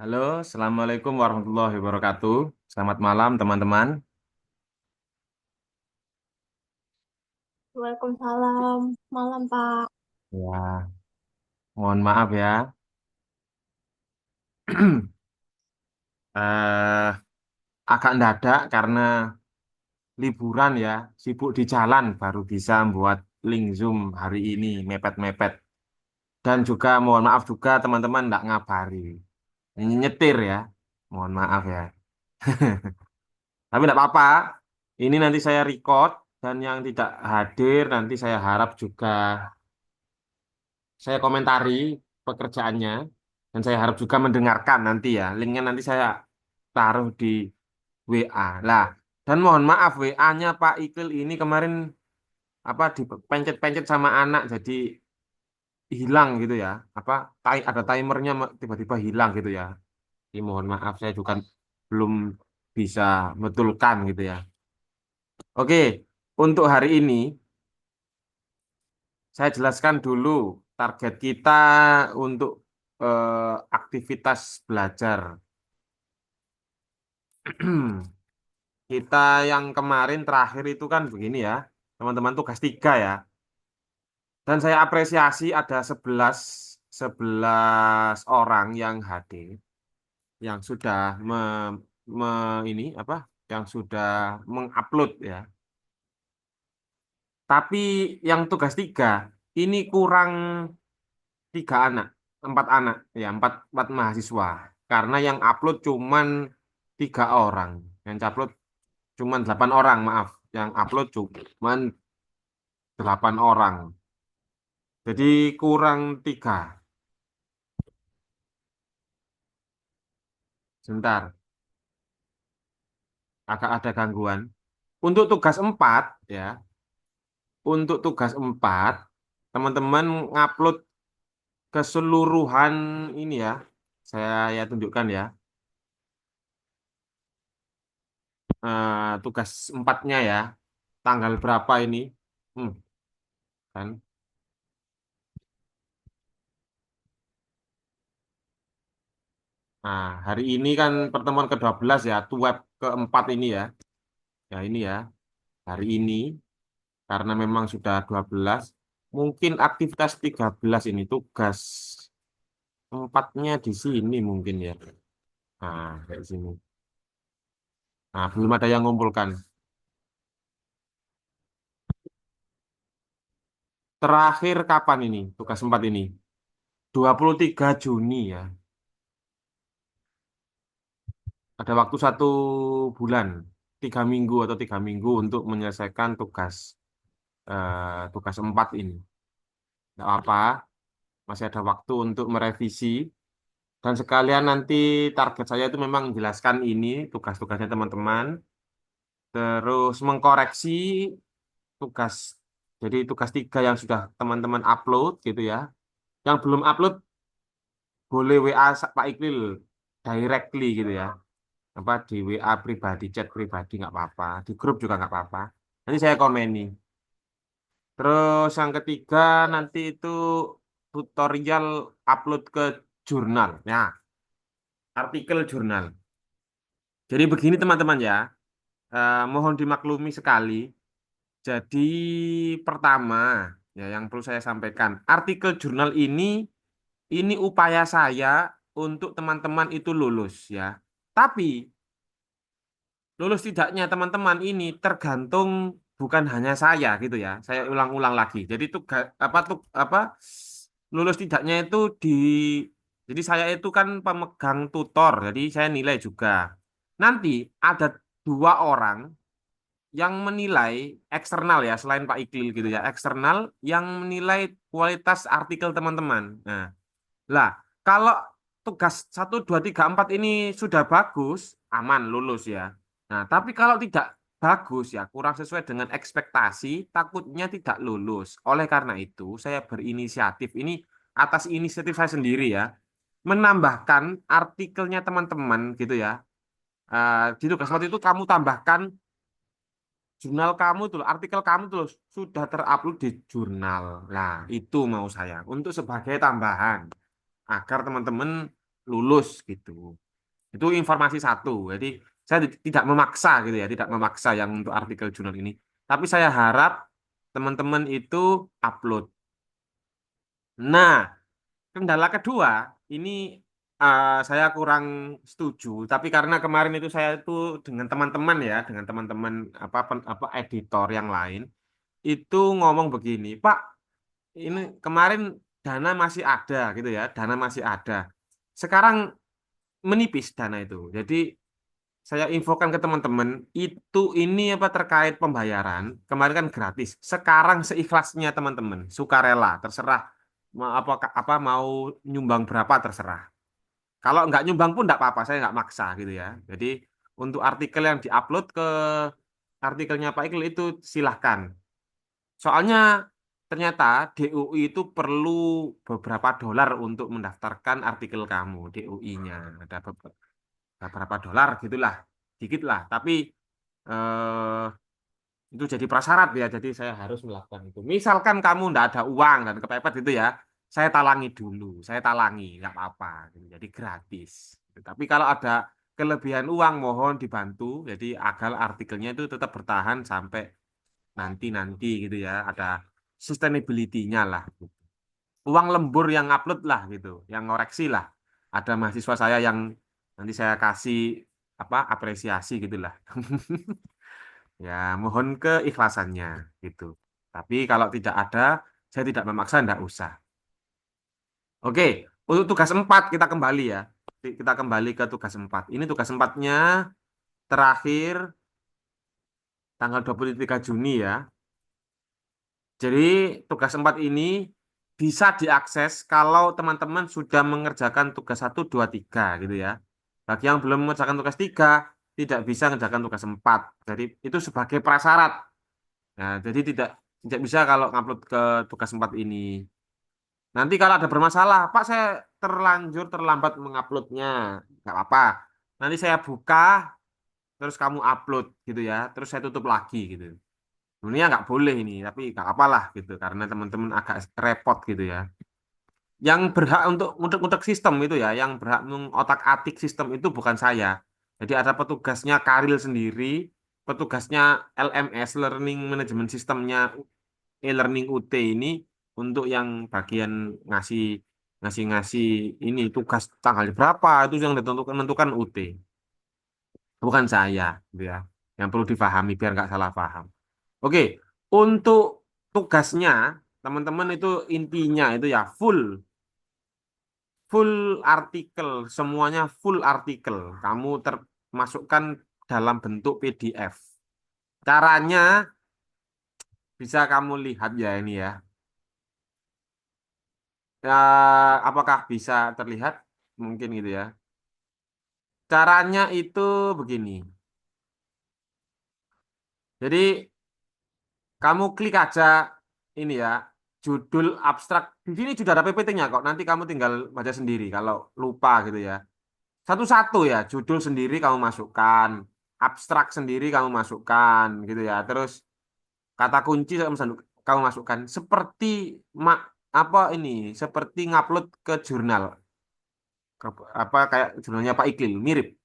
Halo, Assalamualaikum warahmatullahi wabarakatuh. Selamat malam, teman-teman. Waalaikumsalam. Malam, Pak. Ya, mohon maaf ya. eh, Agak mendadak karena liburan ya, sibuk di jalan, baru bisa buat link Zoom hari ini, mepet-mepet. Dan juga mohon maaf juga teman-teman nggak ngabari. Nyetir ya, mohon maaf ya. Tapi nggak apa-apa. Ini nanti saya record dan yang tidak hadir nanti saya harap juga saya komentari pekerjaannya dan saya harap juga mendengarkan nanti ya. Linknya nanti saya taruh di WA. Lah, dan mohon maaf WA-nya Pak Iqil ini kemarin apa dipencet-pencet sama anak jadi hilang gitu ya. Apa ada timernya tiba-tiba hilang gitu ya. Ini mohon maaf saya juga belum bisa betulkan gitu ya. Oke, untuk hari ini saya jelaskan dulu target kita untuk aktivitas belajar. Kita yang kemarin terakhir itu kan begini ya, teman-teman tugas 3 ya. Dan saya apresiasi ada 11 orang yang hadir, yang sudah ini apa, yang sudah mengupload ya. Tapi yang tugas 3 ini kurang 3 anak, 4 anak ya, empat mahasiswa. Karena yang upload cuman 3 orang, yang upload cuman 8 orang, maaf. Yang upload cuman 8 orang. Jadi kurang 3. Sebentar, agak ada gangguan. Untuk tugas 4, ya, untuk tugas 4, teman-teman ngupload keseluruhan ini ya. Saya tunjukkan ya. Tugas 4-nya ya. Tanggal berapa ini? Hmm, kan. Nah, hari ini kan pertemuan ke-12 ya, web keempat ini ya. Ya ini ya, hari ini. Karena memang sudah 12, mungkin aktivitas 13 ini tugas empatnya di sini mungkin ya. Nah, kayak sini. Nah, belum ada yang ngumpulkan. Terakhir kapan ini tugas 4 ini? 23 Juni ya. Ada waktu 1 bulan, 3 minggu atau 3 minggu untuk menyelesaikan tugas 4 ini. Tidak apa, masih ada waktu untuk merevisi. Dan sekalian nanti target saya itu memang menjelaskan ini tugas-tugasnya teman-teman. Terus mengkoreksi tugas. Jadi tugas 3 yang sudah teman-teman upload gitu ya. Yang belum upload boleh WA Pak Iqbal directly gitu ya. Apa di WA pribadi, chat pribadi nggak apa-apa. Di grup juga nggak apa-apa. Nanti saya komeni. Terus yang ketiga nanti itu tutorial upload ke jurnal. Ya, artikel jurnal. Jadi begini teman-teman ya. Mohon dimaklumi sekali. Jadi pertama, ya yang perlu saya sampaikan, artikel jurnal ini upaya saya untuk teman-teman itu lulus ya. Tapi lulus tidaknya teman-teman ini tergantung bukan hanya saya gitu ya. Saya ulang-ulang lagi. Jadi apa lulus tidaknya itu jadi saya itu kan pemegang tutor, jadi saya nilai juga. Nanti ada 2 orang yang menilai eksternal ya selain Pak Iqlil gitu ya eksternal yang menilai kualitas artikel teman-teman. Nah, lah kalau tugas 1, 2, 3, 4 ini sudah bagus aman lulus ya. Nah, tapi kalau tidak bagus ya kurang sesuai dengan ekspektasi takutnya tidak lulus. Oleh karena itu saya berinisiatif ini atas inisiatif saya sendiri ya menambahkan artikelnya teman-teman gitu ya. Di tugas waktu itu kamu tambahkan jurnal kamu tuh, artikel kamu tuh sudah terupload di jurnal. Nah, itu mau saya untuk sebagai tambahan. agar teman-teman lulus gitu. Itu informasi satu. Jadi saya tidak memaksa gitu ya, tidak memaksa yang untuk artikel jurnal ini. Tapi saya harap teman-teman itu upload. Nah, kendala kedua ini saya kurang setuju. Tapi karena kemarin itu saya itu dengan teman-teman ya, dengan teman-teman apa editor yang lain itu ngomong begini, Pak, ini kemarin dana masih ada gitu ya, dana masih ada. Sekarang menipis dana itu. Jadi saya infokan ke teman-teman, itu ini apa terkait pembayaran, kemarin kan gratis. Sekarang seikhlasnya teman-teman, sukarela, terserah apa mau nyumbang berapa terserah. Kalau nggak nyumbang pun nggak apa-apa, saya nggak maksa gitu ya. Jadi untuk artikel yang diupload ke artikelnya Pak Iqbal itu silahkan. Soalnya ternyata DUI itu perlu beberapa dolar untuk mendaftarkan artikel kamu, DUI-nya. Ada beberapa dolar gitulah, dikit lah. Tapi eh, itu jadi prasyarat ya. Jadi saya harus melakukan itu. Misalkan kamu nggak ada uang dan kepepet itu ya, saya talangi dulu. Saya talangi, nggak apa-apa. Gitu. Jadi gratis. Gitu. Tapi kalau ada kelebihan uang, mohon dibantu. Jadi agar artikelnya itu tetap bertahan sampai nanti-nanti gitu ya. Ada sustainability-nya lah. Gitu. Uang lembur yang upload lah gitu, yang ngoreksi lah. Ada mahasiswa saya yang nanti saya kasih apa apresiasi gitulah. Ya, mohon keikhlasannya gitu. Tapi kalau tidak ada, saya tidak memaksa, tidak usah. Oke, untuk tugas 4 kita kembali ya. Kita kembali ke tugas 4. Ini tugas 4-nya terakhir tanggal 23 Juni ya. Jadi tugas 4 ini bisa diakses kalau teman-teman sudah mengerjakan tugas 1, 2, 3 gitu ya. Bagi yang belum mengerjakan tugas 3, tidak bisa mengerjakan tugas 4. Jadi itu sebagai prasyarat. Nah, jadi tidak bisa kalau ngupload ke tugas 4 ini. Nanti kalau ada bermasalah, Pak saya terlambat menguploadnya. Nggak apa-apa. Nanti saya buka, terus kamu upload gitu ya. Terus saya tutup lagi gitu. Sebenarnya nggak boleh ini, tapi nggak apalah gitu. Karena teman-teman agak repot gitu ya. Yang berhak untuk sistem itu ya, yang berhak mengotak-atik sistem itu bukan saya. Jadi ada petugasnya Karil sendiri, petugasnya LMS Learning Management Systemnya e-learning UT ini untuk yang bagian ngasih ngasih ngasih ini tugas tanggal berapa itu yang ditentukan menentukan UT, bukan saya, gitu ya. Yang perlu difahami biar nggak salah paham. Oke, untuk tugasnya teman-teman itu intinya itu ya full full artikel, semuanya full artikel. Kamu termasukkan dalam bentuk PDF. Caranya bisa kamu lihat ya ini ya. Ya, apakah bisa terlihat? Mungkin gitu ya. Caranya itu begini. Jadi kamu klik aja ini ya, judul abstrak. Di sini sudah ada PPT-nya kok. Nanti kamu tinggal baca sendiri kalau lupa gitu ya. Satu-satu ya, judul sendiri kamu masukkan, abstrak sendiri kamu masukkan gitu ya. Terus kata kunci kamu masukkan seperti mak apa ini, seperti ngupload ke jurnal. Apa kayak jurnalnya Pak Iqlil, mirip.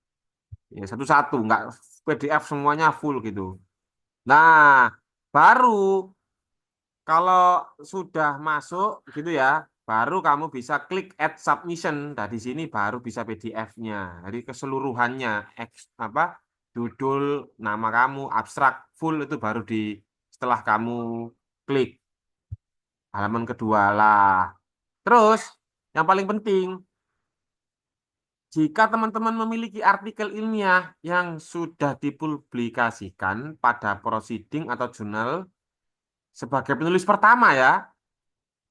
Ya, satu-satu, nggak PDF semuanya full gitu. Nah, baru kalau sudah masuk gitu ya, baru kamu bisa klik add submission. Nah, di sini baru bisa PDF-nya. Jadi keseluruhannya, apa, judul, nama kamu, abstrak, full itu baru setelah kamu klik halaman kedua lah. Terus, yang paling penting, jika teman-teman memiliki artikel ilmiah yang sudah dipublikasikan pada proceeding atau jurnal sebagai penulis pertama ya,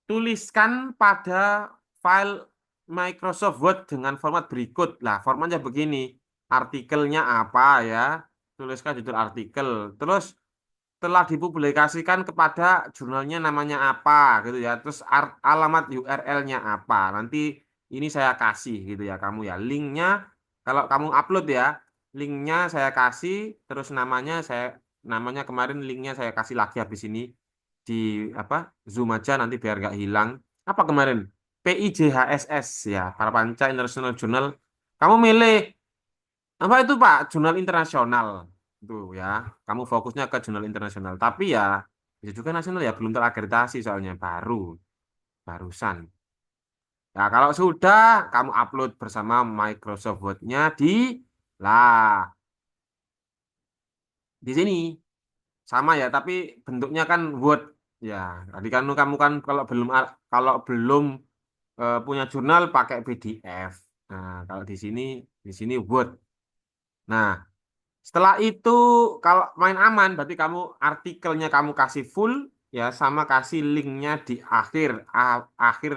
tuliskan pada file Microsoft Word dengan format berikut. Lah, formatnya begini. Artikelnya apa ya? Tuliskan judul artikel. Terus telah dipublikasikan kepada jurnalnya namanya apa gitu ya. Terus alamat URL-nya apa. Nanti ini saya kasih gitu ya kamu ya. Linknya kalau kamu upload ya, linknya saya kasih. Terus namanya kemarin linknya saya kasih lagi habis ini di apa Zoom aja nanti biar nggak hilang. Apa kemarin? PIJHSS ya, Parapanca International Journal. Kamu milih apa itu Pak? Jurnal internasional itu ya. Kamu fokusnya ke jurnal internasional. Tapi ya bisa juga nasional ya, belum terakreditasi soalnya barusan. Nah, kalau sudah kamu upload bersama Microsoft Word-nya lah di sini sama ya, tapi bentuknya kan Word ya. Tadi kan kamu kan kalau belum punya jurnal pakai PDF. Nah, kalau di sini Word. Nah, setelah itu kalau main aman berarti kamu artikelnya kamu kasih full ya sama kasih linknya di akhir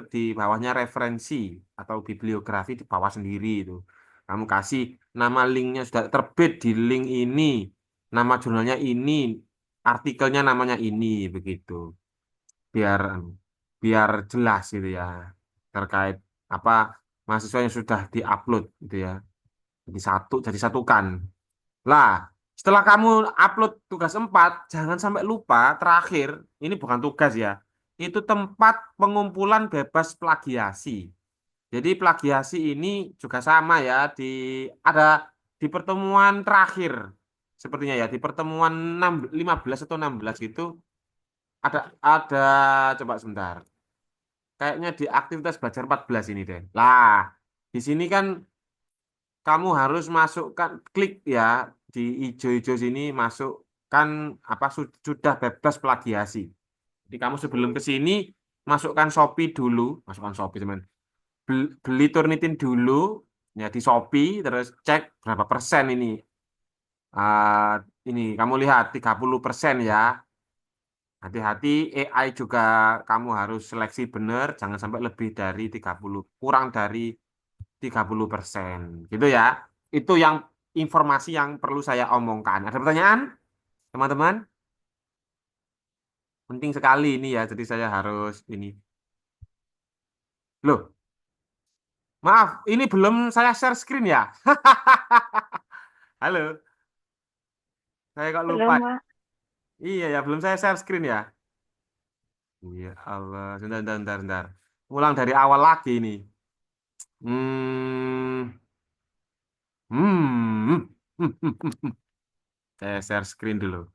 di bawahnya referensi atau bibliografi di bawah sendiri itu. Kamu kasih nama linknya sudah terbit di link ini, nama jurnalnya ini, artikelnya namanya ini begitu. Biar biar jelas gitu ya terkait apa mahasiswa yang sudah diupload gitu ya. Jadi satukan. Lah, setelah kamu upload tugas 4, jangan sampai lupa terakhir, ini bukan tugas ya, itu tempat pengumpulan bebas plagiasi. Jadi plagiasi ini juga sama ya, ada di pertemuan terakhir, sepertinya ya, di pertemuan 15 atau 16 gitu, ada coba sebentar, kayaknya di aktivitas belajar 14 ini deh. Lah, di sini kan kamu harus masukkan klik ya di hijau-hijau sini masukkan apa sudah bebas plagiasi. Jadi kamu sebelum ke sini masukkan Shopee dulu, masukkan Shopee teman. Beli Turnitin dulu ya di Shopee terus cek berapa persen ini. Ah, ini kamu lihat 30% ya. Hati-hati AI juga kamu harus seleksi benar, jangan sampai lebih dari 30 kurang dari 30%. Gitu ya. Itu yang informasi yang perlu saya omongkan. Ada pertanyaan, teman-teman? Penting sekali ini ya, jadi saya harus ini. Loh, maaf, ini belum saya share screen ya. Halo, saya kok lupa. Belum, Pak. Iya ya, belum saya share screen ya. Iya Allah, bentar, bentar, bentar, bentar. Ulang dari awal lagi ini. Hmm, hmm, Saya share screen dulu.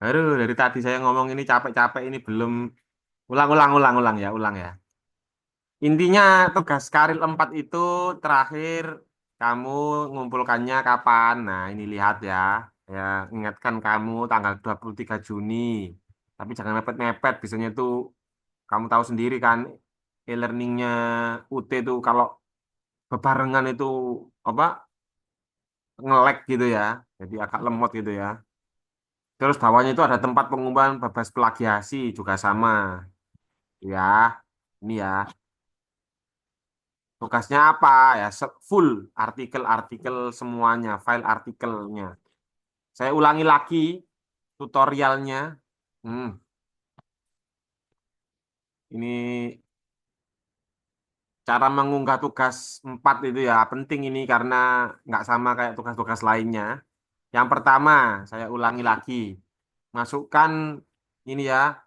Aduh, dari tadi saya ngomong ini capek-capek ini belum ulang ya, ulang ya. Intinya tugas Karil 4 itu terakhir kamu ngumpulkannya kapan? Nah, ini lihat ya. Ya, ingatkan kamu tanggal 23 Juni. Tapi jangan mepet-mepet, biasanya itu kamu tahu sendiri kan e-learningnya UT itu kalau bebarengan itu apa nge-lag gitu ya. Jadi agak lemot gitu ya. Terus bawahnya itu ada tempat pengumpulan bebas plagiasi juga sama. Ya, ini ya. Tugasnya apa ya? Full artikel-artikel semuanya, file artikelnya. Saya ulangi lagi tutorialnya. Hmm, ini cara mengunggah tugas 4 itu ya penting ini karena nggak sama kayak tugas-tugas lainnya. Yang pertama, saya ulangi lagi. Masukkan ini ya,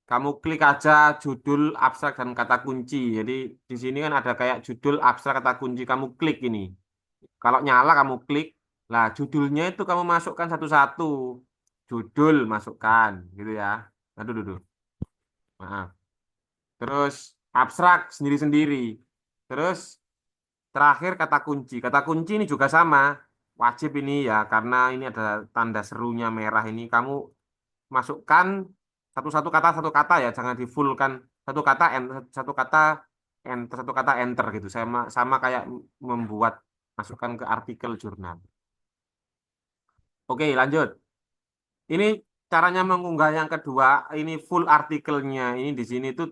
kamu klik aja judul abstrak dan kata kunci. Jadi di sini kan ada kayak judul abstrak kata kunci. Kamu klik ini. Kalau nyala kamu klik, lah judulnya itu kamu masukkan satu-satu. Judul masukkan, gitu ya. Aduh, aduh, aduh. Maaf. Terus abstrak sendiri-sendiri. Terus terakhir kata kunci. Kata kunci ini juga sama. Wajib ini ya, karena ini ada tanda serunya merah ini. Kamu masukkan satu kata ya, jangan di full kan. Satu kata enter, satu kata enter gitu. Sama sama kayak membuat masukkan ke artikel jurnal. Oke, lanjut. Ini caranya mengunggah yang kedua, ini full artikelnya. Ini di sini tuh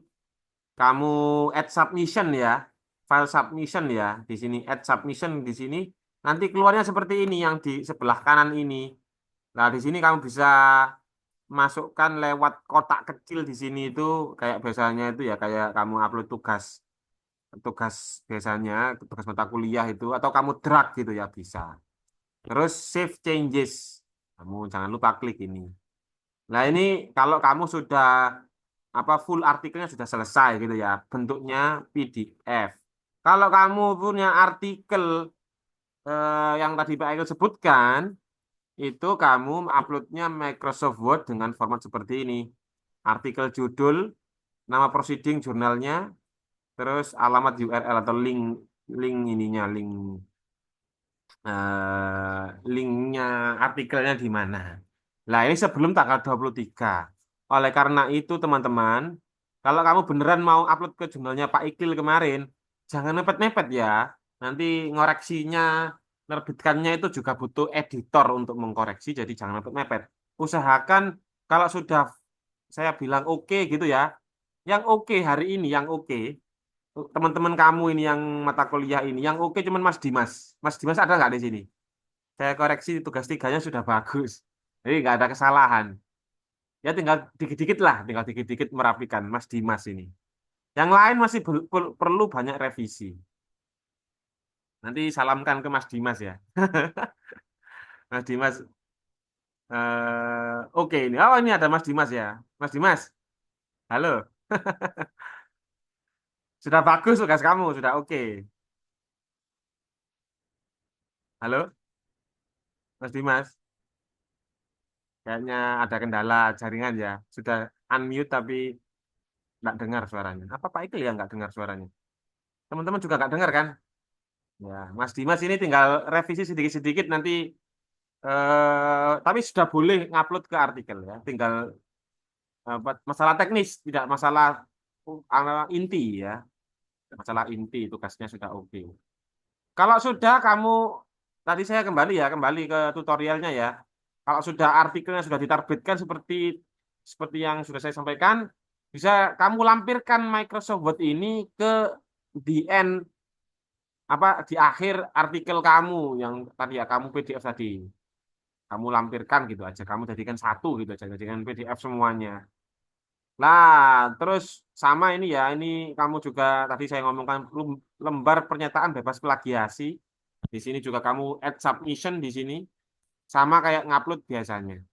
kamu add submission ya, file submission ya. Di sini add submission di sini. Nanti keluarnya seperti ini yang di sebelah kanan ini. Nah, di sini kamu bisa masukkan lewat kotak kecil di sini itu kayak biasanya itu ya kayak kamu upload tugas tugas biasanya tugas mata kuliah itu atau kamu drag gitu ya bisa. Terus save changes. Kamu jangan lupa klik ini. Nah, ini kalau kamu sudah full artikelnya sudah selesai gitu ya, bentuknya PDF. Kalau kamu punya artikel yang tadi Pak Eko sebutkan, itu kamu uploadnya Microsoft Word dengan format seperti ini. Artikel judul, nama proceeding jurnalnya, terus alamat URL atau link link ininya, linknya artikelnya di mana. Nah, ini sebelum tanggal 23. Oleh karena itu, teman-teman, kalau kamu beneran mau upload ke jurnalnya Pak Ikil kemarin, jangan mepet-mepet ya. Nanti ngoreksinya, nerbitkannya itu juga butuh editor untuk mengkoreksi, jadi jangan mepet-mepet. Usahakan kalau sudah saya bilang oke gitu ya, yang oke hari ini, yang oke, teman-teman kamu ini yang mata kuliah ini, yang oke cuman Mas Dimas. Mas Dimas ada nggak di sini? Saya koreksi tugas tiganya sudah bagus. Jadi nggak ada kesalahan. Ya tinggal dikit-dikit lah, tinggal dikit-dikit merapikan Mas Dimas ini. Yang lain masih perlu banyak revisi. Nanti salamkan ke Mas Dimas ya. Mas Dimas, oke ini. Oh ini ada Mas Dimas ya. Mas Dimas, halo. Sudah bagus tugas kamu, sudah oke. Halo, Mas Dimas. Kayaknya ada kendala jaringan ya. Sudah unmute tapi nggak dengar suaranya. Apa Pak Ikil ya nggak dengar suaranya? Teman-teman juga nggak dengar kan? Ya, Mas Dimas ini tinggal revisi sedikit-sedikit nanti, tapi sudah boleh ngupload ke artikel ya. Tinggal masalah teknis, tidak masalah inti ya. Masalah inti tugasnya sudah oke. Kalau sudah kamu tadi saya kembali ke tutorialnya ya. Kalau sudah artikelnya sudah diterbitkan seperti seperti yang sudah saya sampaikan, bisa kamu lampirkan Microsoft Word ini ke di end di akhir artikel kamu yang tadi ya kamu PDF tadi. Kamu lampirkan gitu aja, kamu jadikan satu gitu aja, jadikan PDF semuanya. Nah, terus sama ini ya, ini kamu juga tadi saya ngomongkan lembar pernyataan bebas plagiasi. Di sini juga kamu add submission di sini, sama kayak ngupload biasanya.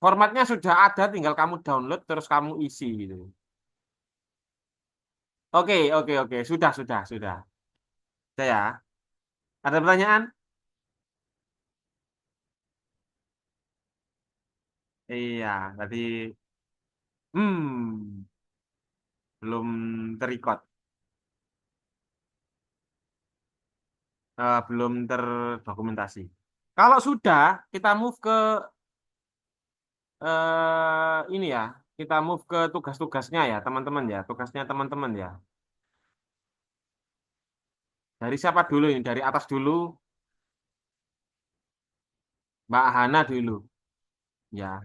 Formatnya sudah ada, tinggal kamu download terus kamu isi gitu. Oke, oke, oke, sudah. Sudah ya. Ada pertanyaan? Iya, tadi hmm belum terrecord, belum terdokumentasi. Kalau sudah, kita move ke ini ya, kita move ke tugas-tugasnya ya, teman-teman ya, tugasnya teman-teman ya. Dari siapa dulu ini? Dari atas dulu, Mbak Hana dulu. Ya,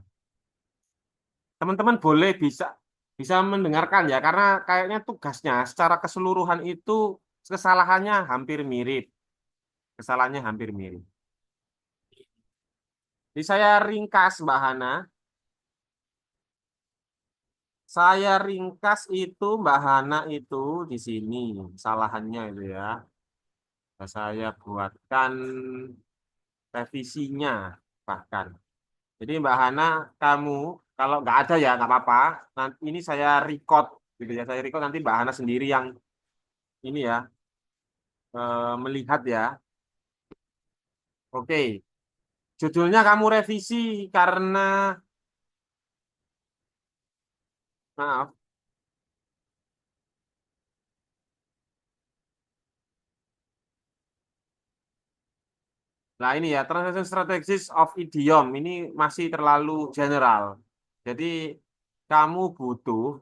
teman-teman boleh bisa bisa mendengarkan ya, karena kayaknya tugasnya secara keseluruhan itu kesalahannya hampir mirip, kesalahannya hampir mirip. Jadi saya ringkas, Mbak Hana. Saya ringkas itu Mbak Hana itu di sini kesalahannya itu ya. Saya buatkan revisinya bahkan. Jadi Mbak Hana, kamu kalau nggak ada ya nggak apa-apa. Nanti ini saya record gitu ya. Saya record nanti Mbak Hana sendiri yang ini ya, melihat ya. Oke, judulnya kamu revisi karena maaf. Nah ini ya, translation strategies of idiom ini masih terlalu general. Jadi kamu butuh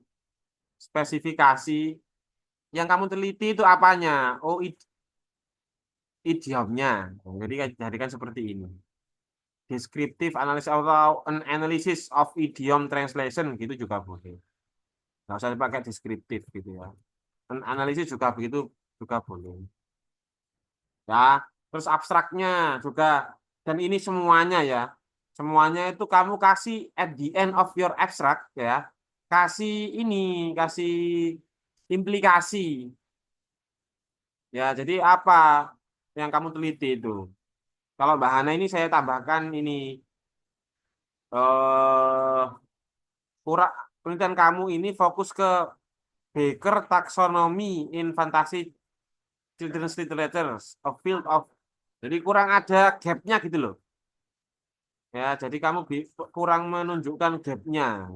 spesifikasi yang kamu teliti itu apanya? Oh, idiomnya. Jadi jadikan seperti ini. Descriptive analysis atau an analysis of idiom translation gitu juga boleh. Nggak usah dipakai deskriptif gitu ya. An analisis juga begitu juga boleh. Ya, terus abstraknya juga, dan ini semuanya ya. Semuanya itu kamu kasih at the end of your abstract ya. Kasih ini, kasih implikasi. Ya, jadi apa yang kamu teliti itu? Kalau Mbak Hana ini saya tambahkan ini eh kurang penelitian kamu ini fokus ke Baker Taxonomy in Fantasy Children's Literatures, a field of. Jadi kurang ada gapnya gitu loh. Ya, jadi kamu kurang menunjukkan gapnya.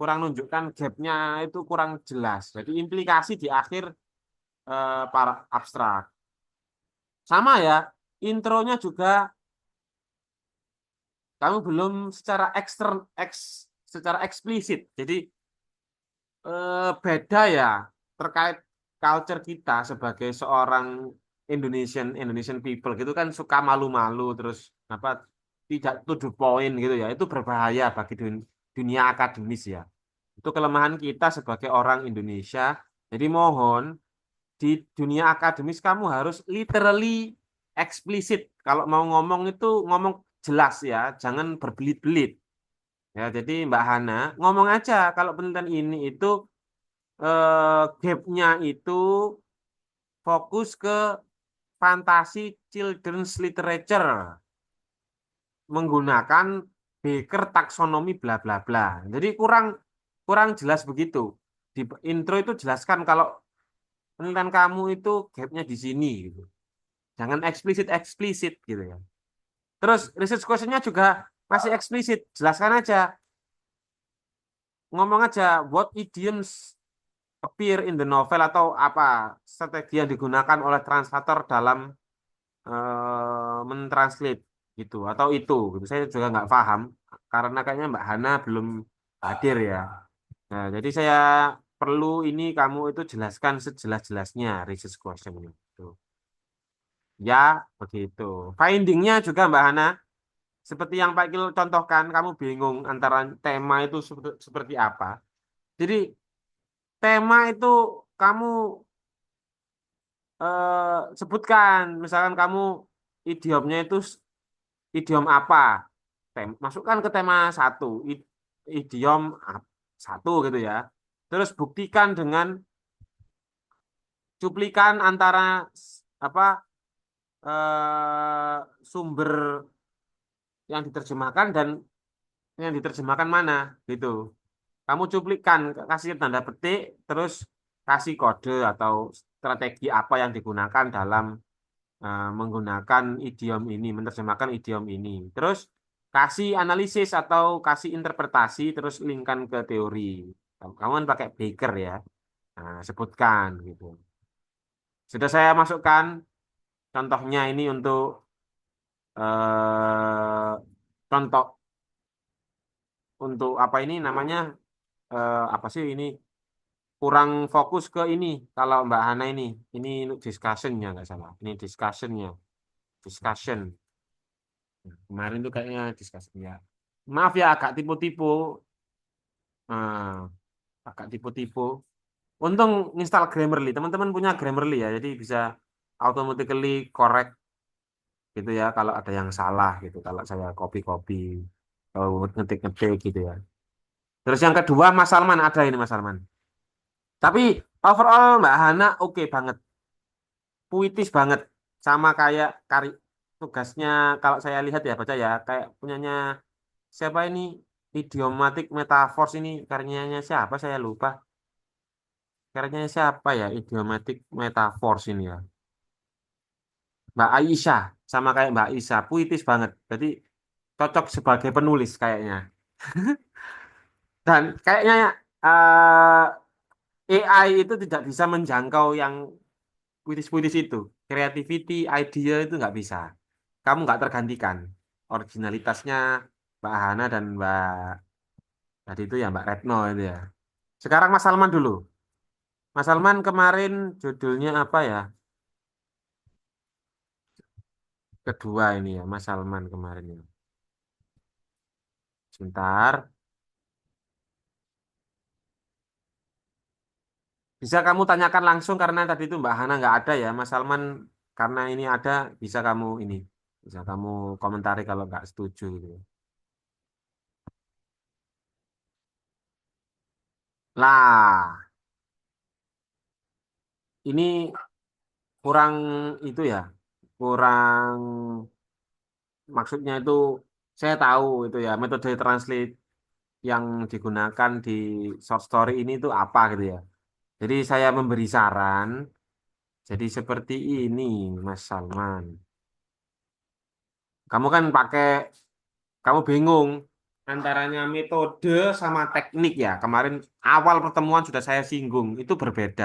Kurang menunjukkan gapnya itu kurang jelas. Jadi implikasi di akhir para abstrak. Sama ya, intronya juga kamu belum secara secara eksplisit. Jadi beda ya terkait culture kita sebagai seorang Indonesian people gitu kan suka malu-malu terus apa tidak to the point gitu ya. Itu berbahaya bagi dunia akademis ya. Itu kelemahan kita sebagai orang Indonesia. Jadi mohon di dunia akademis kamu harus literally eksplisit. Kalau mau ngomong itu ngomong jelas ya, jangan berbelit-belit. Ya, jadi Mbak Hana ngomong aja kalau penelitian ini itu gapnya itu fokus ke fantasi children's literature menggunakan Baker taksonomi bla bla bla. Jadi kurang kurang jelas begitu. Di intro itu jelaskan kalau penelitian kamu itu gapnya di sini gitu. Jangan eksplisit gitu ya. Terus research questionnya juga masih eksplisit. Jelaskan aja, ngomong aja what idioms appear in the novel atau apa strategi yang digunakan oleh translator dalam mentranslate gitu atau itu gitu. Saya juga nggak paham karena kayaknya Mbak Hana belum hadir ya. Nah, jadi saya perlu ini kamu itu jelaskan sejelas-jelasnya research question itu. Ya, begitu. Findingnya juga Mbak Hana, seperti yang Pak Kil contohkan, kamu bingung antara tema itu seperti apa. Jadi tema itu kamu sebutkan, misalkan kamu idiomnya itu idiom apa, masukkan ke tema satu, idiom satu gitu ya. Terus buktikan dengan cuplikan antara apa sumber yang diterjemahkan dan yang diterjemahkan mana gitu. Kamu cuplikan, kasih tanda petik, terus kasih kode atau strategi apa yang digunakan dalam menggunakan idiom ini, menerjemahkan idiom ini. Terus kasih analisis atau kasih interpretasi, terus linkkan ke teori. Kamu kan pakai Baker ya. Nah, sebutkan gitu. Sudah saya masukkan contohnya ini untuk contoh untuk apa ini namanya apa sih ini kurang fokus ke ini kalau Mbak Hana ini discussionnya nggak salah ini discussion kemarin tuh kayaknya discussion ya maaf ya agak tipu-tipu. Nah, agak tipu-tipu untung install Grammarly teman-teman punya Grammarly ya jadi bisa automatically correct gitu ya kalau ada yang salah gitu kalau saya copy-copy kalau ngetik-ngetik gitu ya. Terus yang kedua Mas Salman ada ini Mas Salman. Tapi overall Mbak Hana oke banget, puitis banget, sama kayak tugasnya kalau saya lihat ya baca ya kayak punyanya siapa ini idiomatik metaphors ini karyanya siapa saya lupa. Karyanya siapa ya idiomatik metaphors ini ya. Mbak Aisyah sama kayak Mbak Aisyah puitis banget. Jadi cocok sebagai penulis kayaknya. Dan kayaknya AI itu tidak bisa menjangkau yang puitis-puitis itu. Creativity, idea itu nggak bisa. Kamu nggak tergantikan. Originalitasnya Mbak Hana dan Mbak tadi itu ya Mbak Retno itu ya. Sekarang Mas Salman dulu. Mas Salman kemarin judulnya apa ya? Kedua ini ya Mas Salman kemarin ya. Sebentar. Bisa kamu tanyakan langsung karena tadi itu Mbak Hana nggak ada ya. Mas Salman karena ini ada bisa kamu ini. Bisa kamu komentari kalau nggak setuju gitu. Lah, ini kurang itu ya. Kurang maksudnya itu saya tahu itu ya metode translate yang digunakan di short story ini itu apa gitu ya. Jadi saya memberi saran, jadi seperti ini Mas Salman. Kamu kan kamu bingung antaranya metode sama teknik ya. Kemarin awal pertemuan sudah saya singgung, itu berbeda.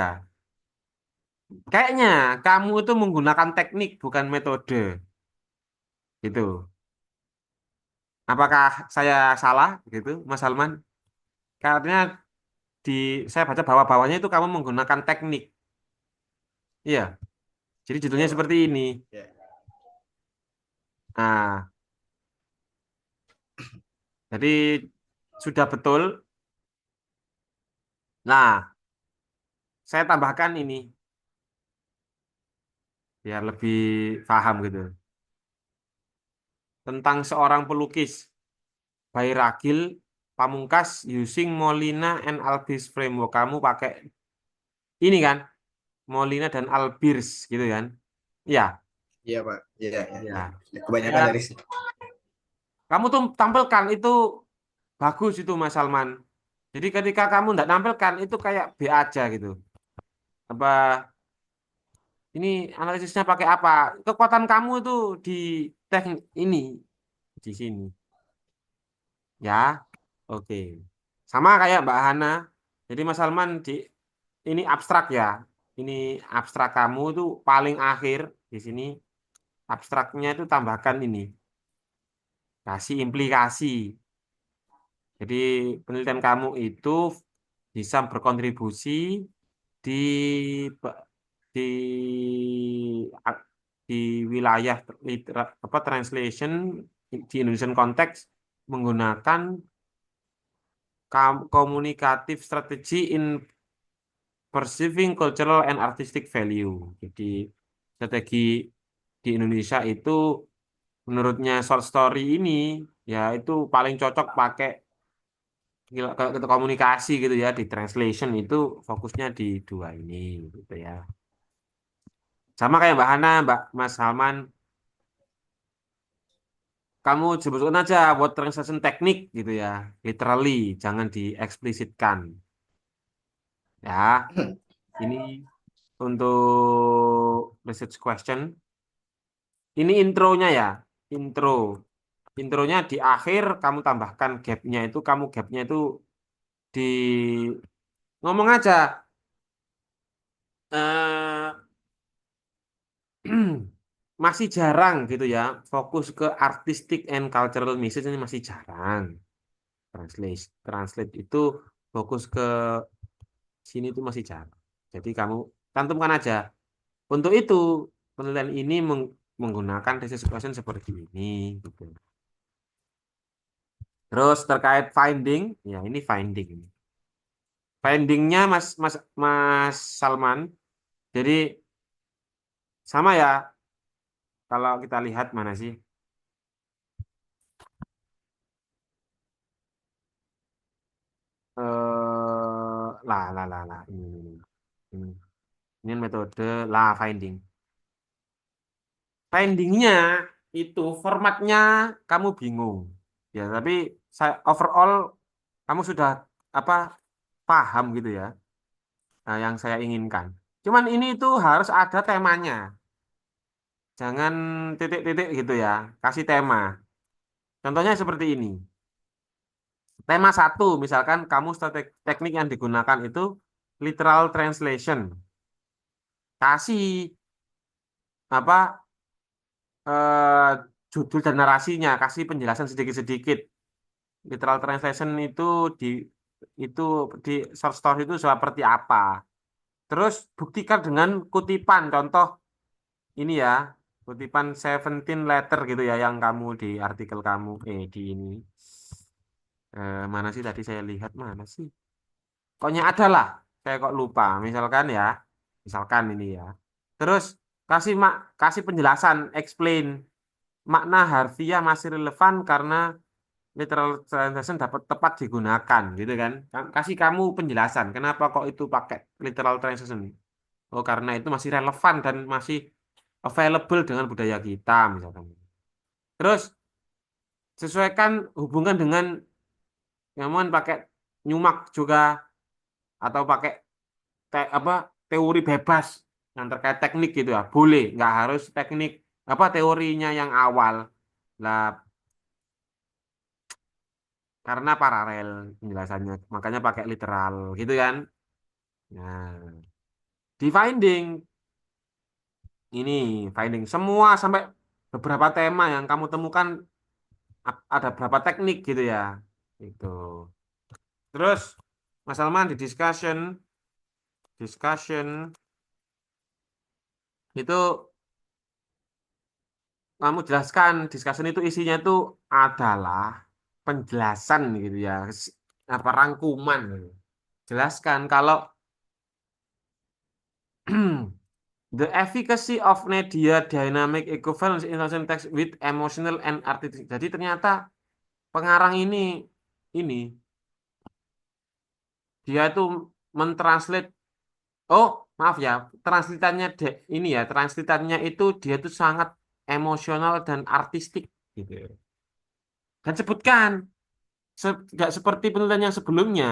Kayaknya kamu itu menggunakan teknik bukan metode, gitu. Apakah saya salah gitu, Mas Salman? Karena di saya baca bawah-bawahnya itu kamu menggunakan teknik. Iya, jadi Iya judulnya Pak. seperti ini. Ya. Nah, jadi sudah betul. Nah, saya tambahkan ini biar lebih paham gitu. Tentang seorang pelukis, Bayragil Pamungkas using Molina and Albirs framework. Kamu pakai ini kan, Molina dan Albirs gitu kan? Ya, Iya Pak. Iya, iya, iya. ya. Kebanyakan dari Ya, situ. kamu tuh tampilkan itu bagus itu Mas Salman. Jadi ketika kamu tidak tampilkan itu kayak B aja gitu. Apa ini analisisnya pakai apa? Kekuatan kamu itu di teknik ini di sini. Ya, oke. Sama kayak Mbak Hana. Jadi Mas Salman ini abstrak ya. Ini abstrak kamu itu paling akhir di sini. Abstraknya itu tambahkan ini. Kasih implikasi. Jadi penelitian kamu itu bisa berkontribusi di di di wilayah translation di Indonesian konteks menggunakan komunikatif strategi in perceiving cultural and artistic value. Jadi strategi di Indonesia itu menurutnya short story ini ya itu paling cocok pakai ke komunikasi gitu ya di translation itu fokusnya di dua ini gitu ya. Sama kayak Mbak Hana, Mas Salman, kamu sebutkan aja word translation teknik gitu ya, literally, jangan dieksplisitkan. Ya, ini untuk research question. Ini intronya ya, intro. Intronya di akhir kamu tambahkan gapnya itu, kamu gapnya itu di ngomong aja. eh masih jarang gitu ya, fokus ke artistic and cultural message ini masih jarang. Translate itu fokus ke sini itu masih jarang. Jadi kamu cantumkan aja. Untuk itu penelitian ini menggunakan research question seperti ini gitu. Terus terkait finding, ya ini finding. Findingnya Mas Mas Mas Salman. Jadi sama ya kalau kita lihat mana sih? Lah ini. Ini metode lah finding. Findingnya itu formatnya kamu bingung. Ya, tapi saya overall kamu sudah apa paham gitu ya, nah, yang saya inginkan. Cuman ini itu harus ada temanya. Jangan titik-titik gitu ya. Kasih tema. Contohnya seperti ini. Tema satu, misalkan kamu teknik yang digunakan itu literal translation. Kasih apa eh, judul dan narasinya, kasih penjelasan sedikit-sedikit. Literal translation di itu di short story itu seperti apa. Terus buktikan dengan kutipan, contoh ini ya, kutipan 17 letter gitu ya yang kamu di artikel kamu di ini. Mana sih tadi saya lihat mana sih? Pokoknya ada lah, saya kok lupa. Misalkan ini ya. Terus kasih penjelasan, explain makna harfiah masih relevan karena literal translation dapat tepat digunakan gitu kan. Kasih kamu penjelasan kenapa kok itu pakai literal translation. Oh, karena itu masih relevan dan masih available dengan budaya kita misalkan. Terus sesuaikan hubungan dengan nyaman pakai nyumak juga atau pakai apa teori bebas yang terkait teknik gitu ya. Boleh, nggak harus teknik apa teorinya yang awal. Lah karena paralel penjelasannya, makanya pakai literal gitu kan. Nah, di finding ini finding semua sampai beberapa tema yang kamu temukan ada berapa teknik gitu ya. Itu. Terus Mas Salman di discussion itu kamu jelaskan discussion itu isinya itu adalah penjelasan gitu ya, apa rangkuman gitu. Jelaskan kalau the efficacy of media dynamic equivalence in relation text with emotional and artistic. Jadi ternyata pengarang ini dia itu mentranslate. Oh, maaf ya, ini ya, translatannya itu dia tuh sangat emosional dan artistik gitu. Dan sebutkan nggak seperti penelitian yang sebelumnya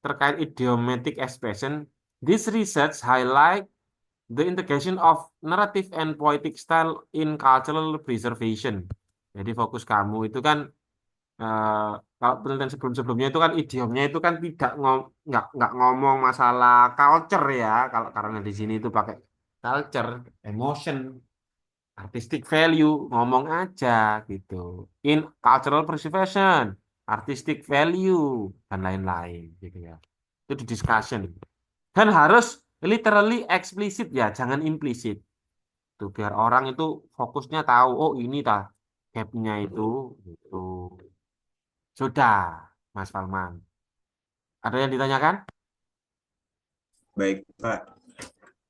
terkait idiomatic expression. This research highlight the integration of narrative and poetic style in cultural preservation. Jadi fokus kamu itu kan eh, kalau penelitian sebelum-sebelumnya itu kan idiomnya itu kan tidak nggak ngomong masalah culture ya. Kalau karena di sini itu pakai culture, emotion, artistic value, ngomong aja gitu. In cultural preservation, artistic value dan lain-lain gitu ya. Itu di discussion. Dan harus literally eksplisit ya, jangan implisit. Tuh biar orang itu fokusnya tahu, oh ini tah gapnya itu gitu. Sudah, Mas Salman. Ada yang ditanyakan? Baik, Pak.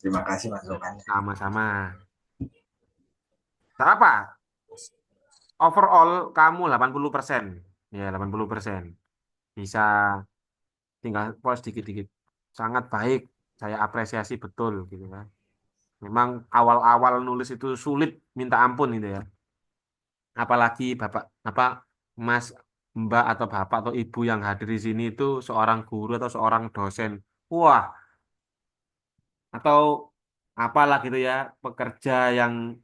Terima kasih masukannya. Sama-sama. Tak apa, overall kamu 80%. Ya, 80%. Bisa tinggal post dikit-dikit. Sangat baik, saya apresiasi betul gitu kan. Memang awal-awal nulis itu sulit minta ampun gitu ya. Apalagi Bapak apa Mas Mbak atau Bapak atau Ibu yang hadir di sini itu seorang guru atau seorang dosen. Wah, atau apalah gitu ya, pekerja yang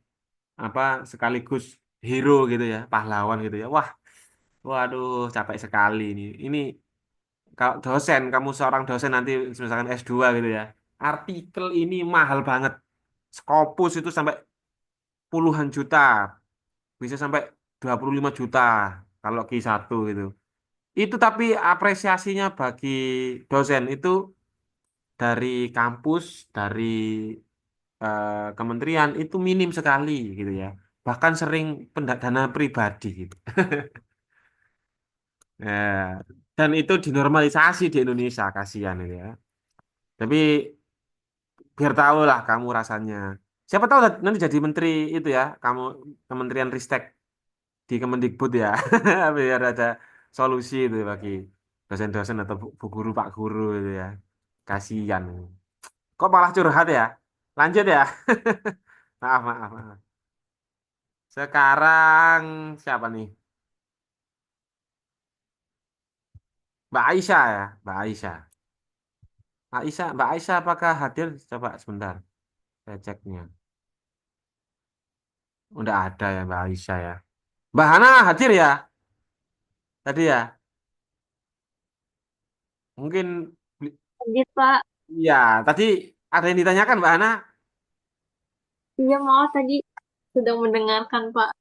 apa sekaligus hero gitu ya, pahlawan gitu ya. Wah, waduh, capek sekali ini. Ini kalau dosen, kamu seorang dosen nanti misalkan S2 gitu ya. Artikel ini mahal banget. Scopus itu sampai puluhan juta, bisa sampai 25 juta kalau Q1 gitu. Itu tapi apresiasinya bagi dosen itu dari kampus, dari kementerian itu minim sekali gitu ya. Bahkan sering dana pribadi gitu. Ya, dan itu dinormalisasi di Indonesia, kasihan ini ya. Tapi biar tahu lah kamu rasanya. Siapa tahu nanti jadi menteri itu ya, kamu Kementerian Ristek di Kemendikbud ya. Biar ada solusi itu bagi dosen-dosen atau bu guru, Pak guru itu ya. Kasihan. Kok malah curhat ya? Lanjut ya. Maaf, maaf, maaf. Sekarang siapa nih? Mbak Aisyah ya, Mbak Aisyah. Mbak Aisyah apakah hadir? Coba sebentar, saya ceknya. Udah ada ya Mbak Aisyah ya. Mbak Hana hadir ya tadi ya. Mungkin Lanjut, Pak. ya tadi ada yang ditanyakan Mbak Hana. Iya, maaf tadi sudah mendengarkan, Pak.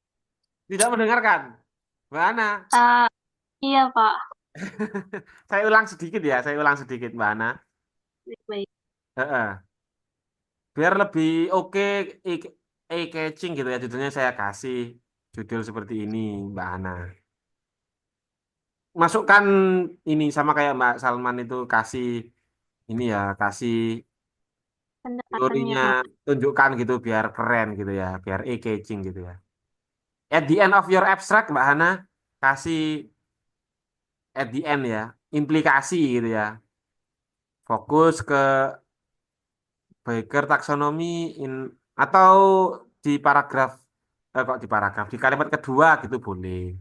Tidak mendengarkan. Mbak Hana. Ah, iya, Pak. Saya ulang sedikit ya. Saya ulang sedikit Mbak Hana. Baik-baik. Heeh. Biar lebih oke eye-catching gitu ya. Judulnya saya kasih judul seperti ini Mbak Hana. Masukkan ini sama kayak Mbak Salman itu kasih ini ya, kasih Pendekatannya, teorinya, Pak. tunjukkan gitu biar keren gitu ya, biar eye-catching gitu ya. At the end of your abstract, Mbak Hana, kasih at the end ya, implikasi gitu ya. Fokus ke Baker taxonomy in atau di paragraf kok di paragraf, di kalimat kedua gitu boleh.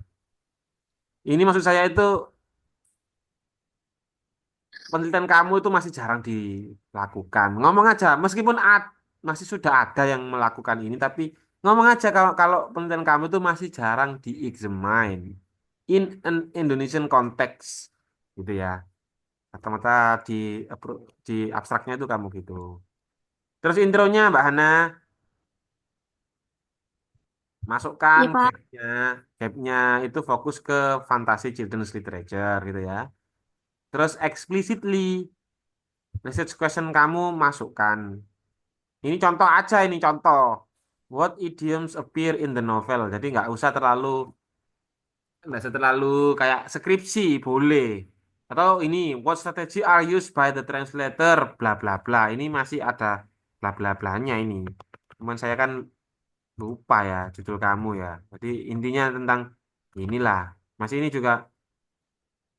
Ini maksud saya itu penelitian kamu itu masih jarang dilakukan. Ngomong aja, meskipun masih sudah ada yang melakukan ini, tapi ngomong aja kalau kalau penelitian kamu itu masih jarang diexamine in an Indonesian context, gitu ya. Kata-kata di di abstraknya itu kamu gitu. Terus intronya Mbak Hana, masukkan Iya, Pak. gapnya itu fokus ke fantasi children's literature gitu ya. Terus explicitly research question kamu masukkan. Ini contoh aja ini contoh. What idioms appear in the novel. Jadi nggak usah terlalu kayak skripsi boleh. Atau ini what strategy are used by the translator bla bla bla. Ini masih ada bla bla blanya ini. Cuman saya kan lupa ya judul kamu ya. Jadi intinya tentang inilah. Masih ini juga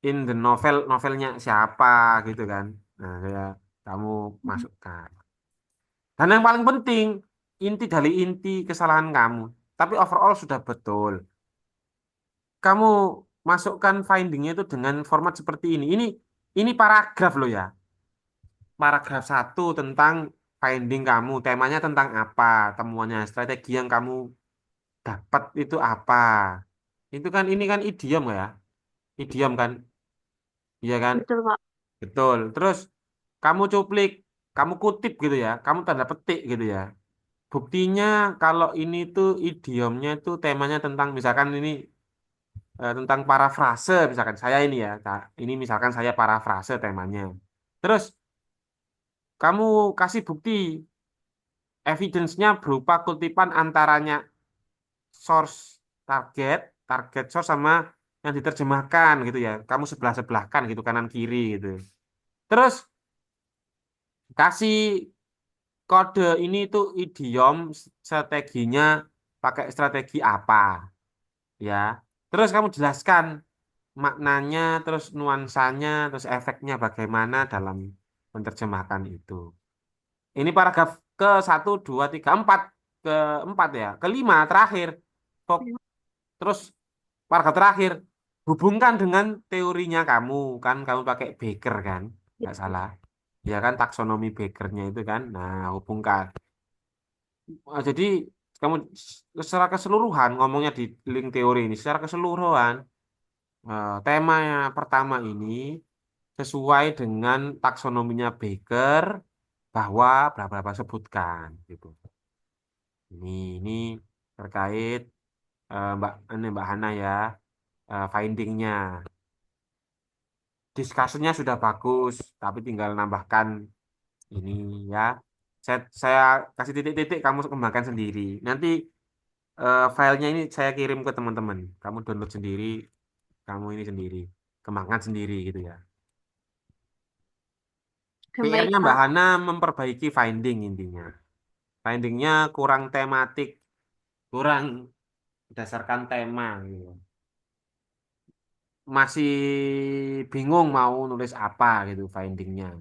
in the novelnya siapa gitu kan. Nah, kamu masukkan. Dan yang paling penting, inti dari inti kesalahan kamu. Tapi overall sudah betul. Kamu masukkan findingnya itu dengan format seperti ini. Ini paragraf loh ya. Paragraf satu tentang finding kamu. Temanya tentang apa? Temuannya, strategi yang kamu dapat itu apa? Itu kan ini kan idiom ya. Idiom kan? Iya kan? Betul, Pak. Betul. Terus kamu cuplik, kamu kutip gitu ya. Kamu tanda petik gitu ya. Buktinya kalau ini tuh idiomnya itu temanya tentang misalkan ini tentang parafrase misalkan saya ini ya. Nah, ini misalkan saya parafrase temanya. Terus kamu kasih bukti evidence-nya berupa kutipan antaranya source target, target source sama yang diterjemahkan gitu ya. Kamu sebelah-sebelahkan gitu kanan kiri gitu. Terus kasih kode ini tuh idiom strateginya pakai strategi apa ya. Terus kamu jelaskan maknanya, terus nuansanya, terus efeknya bagaimana dalam menerjemahkan itu. Ini paragraf ke satu, 2, 3, 4, keempat ya, kelima terakhir. Terus paragraf terakhir hubungkan dengan teorinya kamu pakai Baker kan, nggak salah. Ya kan taksonomi Bakernya itu kan. Nah, hubungkan. Jadi kamu secara keseluruhan ngomongnya di link teori ini secara keseluruhan tema yang pertama ini sesuai dengan taksonominya Baker bahwa bla bla bla sebutkan gitu. Ini terkait Mbak Hana ya findingnya. Discussionnya sudah bagus, tapi tinggal nambahkan ini ya. Saya kasih titik-titik, kamu kembangkan sendiri. Nanti filenya ini saya kirim ke teman-teman. Kamu download sendiri, kamu ini sendiri, kembangkan sendiri gitu ya. Oke, baik, PR-nya Mbak Pak. Hana memperbaiki finding intinya. Findingnya kurang tematik, kurang berdasarkan tema gitu. Masih bingung mau nulis apa gitu findingnya.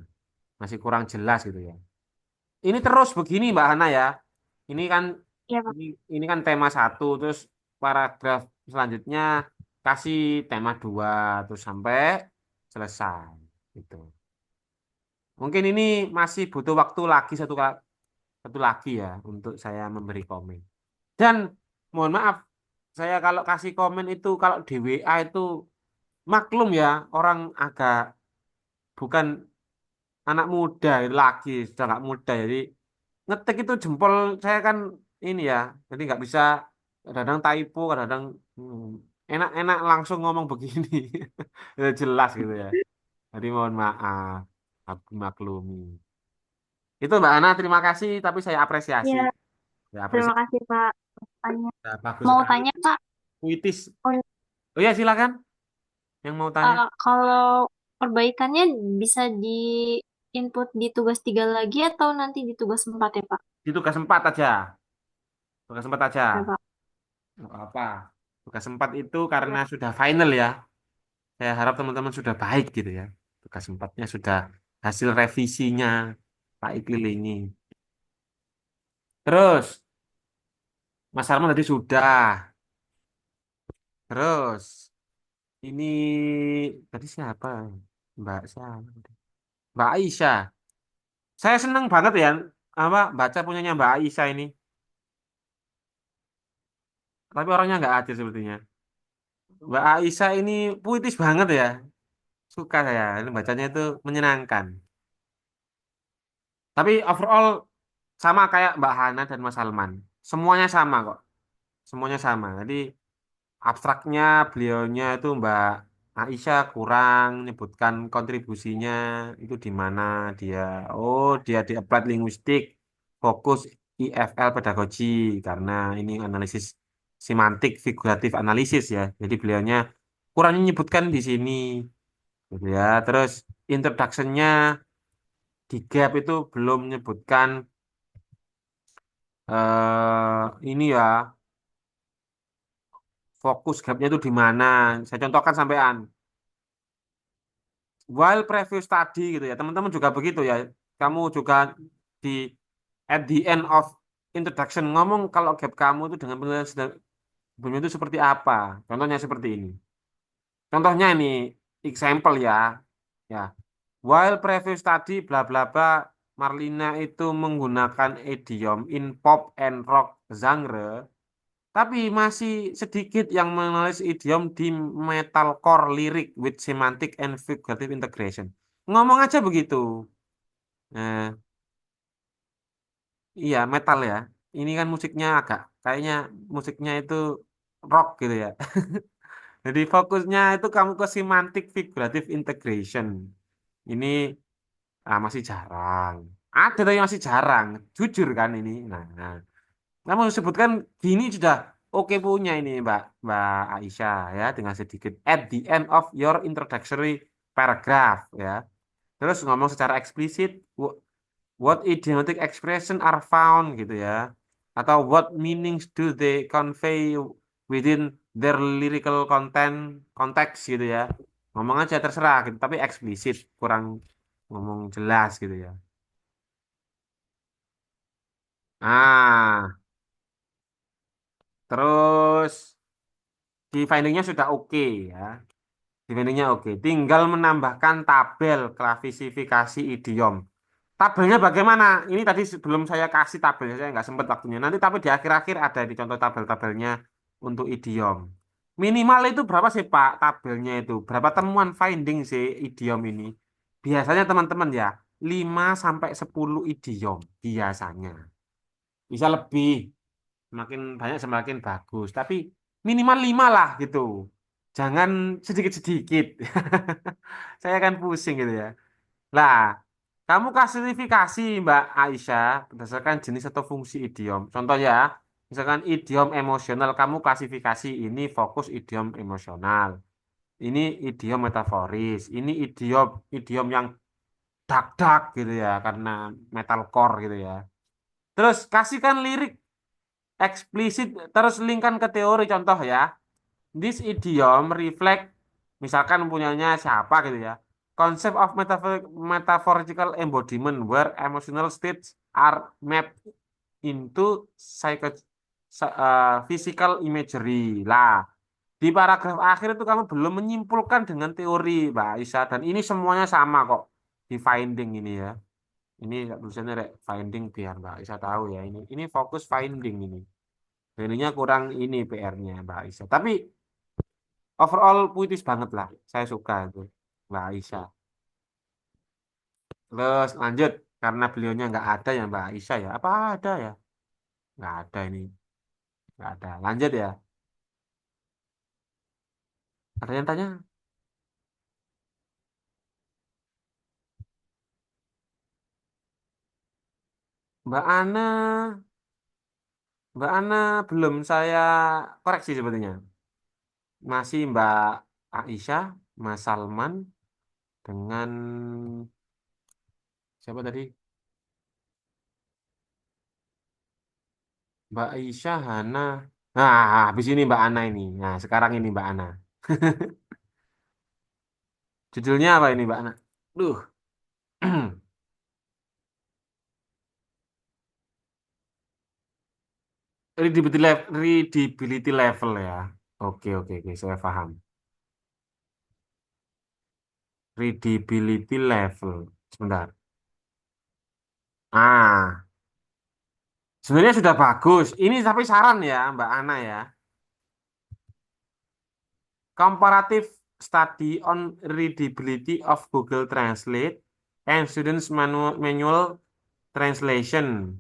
Masih kurang jelas gitu ya. Ini terus begini Mbak Hana ya. Ini kan Iya, Pak. ini, ini kan tema satu, terus paragraf selanjutnya kasih tema dua, terus sampai selesai gitu. Mungkin ini masih butuh waktu lagi satu lagi ya untuk saya memberi komen. Dan mohon maaf, saya kalau kasih komen itu kalau di WA itu maklum ya orang agak bukan anak muda itu lagi sudah nggak muda jadi ngetik itu jempol saya kan ini ya jadi nggak bisa kadang typo kadang enak-enak langsung ngomong begini. Itu jelas gitu ya. Jadi mohon maaf, aku maklumi. Itu Mbak Ana terima kasih tapi saya apresiasi. Iya, Ya terima apresiasi. kasih, Pak. Tanya. Ya, bagus Mau sekali. tanya, Pak? Puitis. Oh, iya. Oh ya silakan yang mau tanya. Kalau perbaikannya bisa di input di tugas 3 lagi atau nanti di tugas 4 ya, Pak? Itu tugas 4 aja. Tugas 4 aja. Ya, Pak. Nggak apa. Tugas 4 itu karena sudah final ya. Saya harap teman-teman sudah baik gitu ya. Tugas 4-nya sudah hasil revisinya Pak Iqlil ini. Terus Mas Arman tadi sudah. Terus ini tadi siapa? Mbak siapa? Mbak Aisyah. Saya seneng banget ya apa baca punyanya Mbak Aisyah ini. Tapi orangnya nggak adil sepertinya. Mbak Aisyah ini puitis banget ya. Suka saya. Ini bacanya itu menyenangkan. Tapi overall sama kayak Mbak Hana dan Mas Salman. Semuanya sama kok. Semuanya sama. Jadi abstraknya beliaunya itu Mbak Aisyah kurang menyebutkan kontribusinya itu di mana dia. Oh, dia di applied linguistik fokus IFL pedagogi karena ini analisis semantik figuratif analisis ya. Jadi beliaunya kurang menyebutkan di sini gitu ya. Terus introduction-nya di gap itu belum menyebutkan ini ya fokus gapnya itu di mana. Saya contohkan sampean. While preview study gitu ya, teman-teman juga begitu ya. Kamu juga di at the end of introduction ngomong kalau gap kamu itu dengan penilaian sebelumnya itu seperti apa. Contohnya seperti ini. Contohnya ini example ya. Ya. While preview study bla bla bla Marlina itu menggunakan idiom in pop and rock genre, tapi masih sedikit yang menulis idiom di metalcore lyric with semantic and figurative integration. Ngomong aja begitu. Nah, iya metal ya. Ini kan musiknya agak kayaknya musiknya itu rock gitu ya. Jadi fokusnya itu kamu ke semantic figurative integration. Ini masih jarang. Ada tapi masih jarang. Jujur kan ini. Nah, kamu sebutkan gini sudah oke punya ini Mbak Aisyah ya dengan sedikit at the end of your introductory paragraph ya. Terus ngomong secara eksplisit what idiomatic expression are found gitu ya. Atau what meanings do they convey within their lyrical content konteks gitu ya. Ngomong aja terserah gitu tapi eksplisit kurang ngomong jelas gitu ya. Ah, terus di findingnya sudah oke ya. Dibandingnya oke. Tinggal menambahkan tabel klasifikasi idiom. Tabelnya bagaimana? Ini tadi sebelum saya kasih tabelnya, saya nggak sempat waktunya. Nanti tapi di akhir-akhir ada di contoh tabel-tabelnya untuk idiom. Minimal itu berapa sih Pak tabelnya itu? Berapa temuan finding sih idiom ini? Biasanya teman-teman ya, 5 sampai 10 idiom biasanya. Bisa lebih, semakin banyak semakin bagus. Tapi minimal 5 lah gitu. Jangan sedikit-sedikit. Saya akan pusing gitu ya. Lah, kamu klasifikasi Mbak Aisyah berdasarkan jenis atau fungsi idiom. Contoh ya, misalkan idiom emosional, kamu klasifikasi ini fokus idiom emosional. Ini idiom metaforis. Ini idiom idiom yang dak-dak gitu ya, karena metalcore gitu ya. Terus kasihkan lirik eksplisit, terus linkkan ke teori contoh ya. This idiom reflect, misalkan punyanya siapa gitu ya. Concept of metaphorical embodiment where emotional states are mapped into physical imagery. Lah, di paragraf akhir itu kamu belum menyimpulkan dengan teori, Mbak Aisyah. Dan ini semuanya sama kok di finding ini ya. Ini tulisannya finding biar Mbak Aisyah tahu ya. Ini fokus finding ini. Ininya kurang ini PR-nya Mbak Aisyah. Tapi overall puitis banget lah. Saya suka itu Mbak Aisyah. Terus lanjut karena beliaunya nggak ada ya Mbak Aisyah ya. Apa ada ya? Nggak ada ini. Nggak ada. Lanjut ya. Ada yang tanya? Mbak Ana, Mbak Ana belum saya koreksi sebetulnya. Masih Mbak Aisyah, Mas Salman dengan siapa tadi? Mbak Aisyah, Hana. Nah, habis ini Mbak Ana ini. Nah, sekarang ini Mbak Ana. Judulnya apa ini Mbak Ana? Duh. readability level ya. Oke, oke, oke, saya paham. Readability level. Sebentar. Ah, sebenarnya sudah bagus. Ini tapi saran ya, Mbak Ana ya. Comparative study on readability of Google Translate and students manual translation.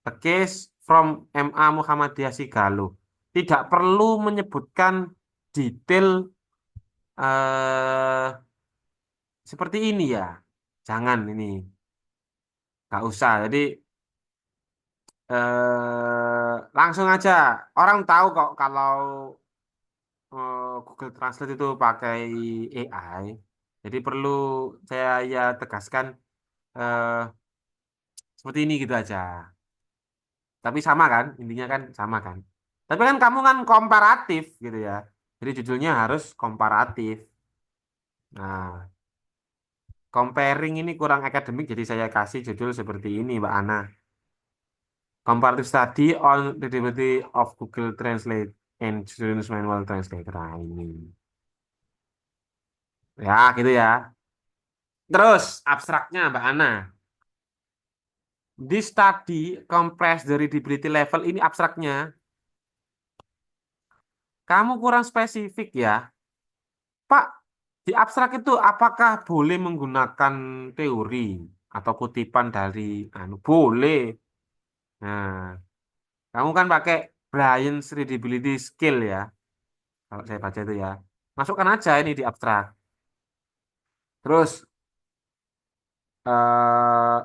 A case from MA Muhammadiyah Sigalo. Tidak perlu menyebutkan detail seperti ini ya. Jangan ini, nggak usah. Jadi langsung aja. Orang tahu kok kalau Google Translate itu pakai AI. Jadi perlu saya ya tegaskan eh, seperti ini gitu aja. Tapi sama kan, intinya kan sama kan. Tapi kan kamu kan komparatif gitu ya. Jadi judulnya harus komparatif. Nah, comparing ini kurang akademik, jadi saya kasih judul seperti ini, Mbak Ana. Comparative Study on Readability of Google Translate and Students Manual Translator. Nah, ini. Ya, gitu ya. Terus, abstraknya, Mbak Ana. This study compress the readability level, ini abstraknya. Kamu kurang spesifik ya. Pak, di abstrak itu apakah boleh menggunakan teori atau kutipan dari boleh. Nah, kamu kan pakai Brian's readability skill ya. Kalau saya baca itu ya. Masukkan aja ini di abstrak. Terus eh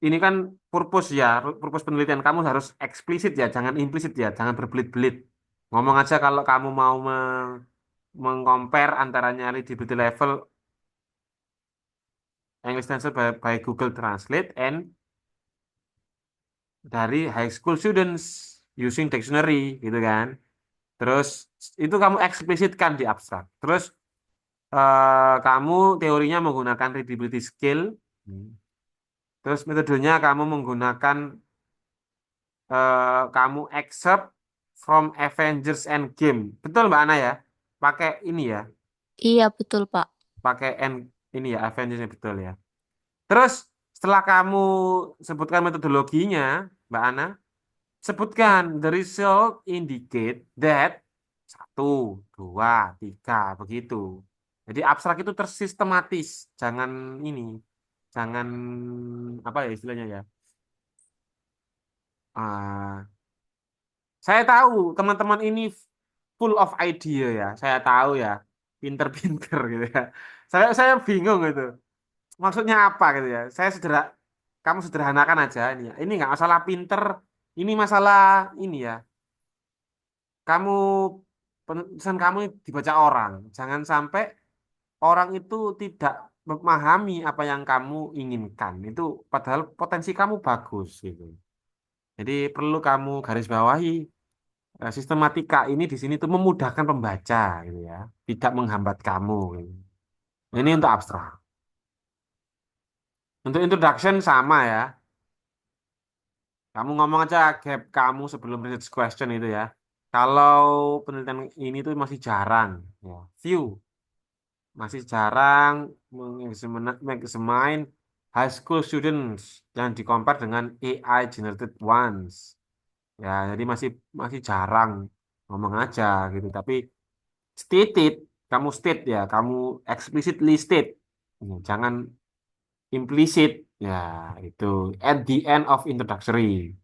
ini kan purpose ya, purpose penelitian kamu harus eksplisit ya, jangan implisit ya, jangan berbelit-belit. Ngomong aja kalau kamu mau mengcompare antaranya readability level English Translate by Google Translate and dari high school students using dictionary gitu kan. Terus itu kamu eksplisitkan di abstrak. Terus kamu teorinya menggunakan readability skill. Hmm. Terus metodenya kamu menggunakan kamu accept from Avengers Endgame. Betul Mbak Ana ya? Pakai ini ya, Iya, betul, Pak. pakai ini ya Avengers betul ya. Terus setelah kamu sebutkan metodologinya, Mbak Ana, sebutkan the result indicate that satu, dua, tiga begitu. Jadi abstrak itu tersistematis, jangan ini, jangan apa ya istilahnya ya. Ah, saya tahu teman-teman ini full of idea ya. Saya tahu ya, pinter-pinter gitu ya. Saya bingung gitu. Maksudnya apa gitu ya? Kamu sederhanakan aja ini ya. Ini nggak masalah pinter, ini masalah ini ya. Kamu pesan kamu dibaca orang. Jangan sampai orang itu tidak memahami apa yang kamu inginkan. Itu padahal potensi kamu bagus gitu. Jadi perlu kamu garis bawahi. Sistematika ini di sini tuh memudahkan pembaca gitu ya, tidak menghambat kamu gitu. Ini untuk abstrak. Untuk introduction sama ya. Kamu ngomong aja gap kamu sebelum research question itu ya. Kalau penelitian ini tuh masih jarang ya. Few masih jarang mengexamine high school students yang dikompar dengan AI generated ones. Ya, jadi masih masih jarang ngomong aja gitu. Tapi stated, kamu state ya, kamu explicitly state. Ya, jangan implicit. Ya, itu at the end of introductory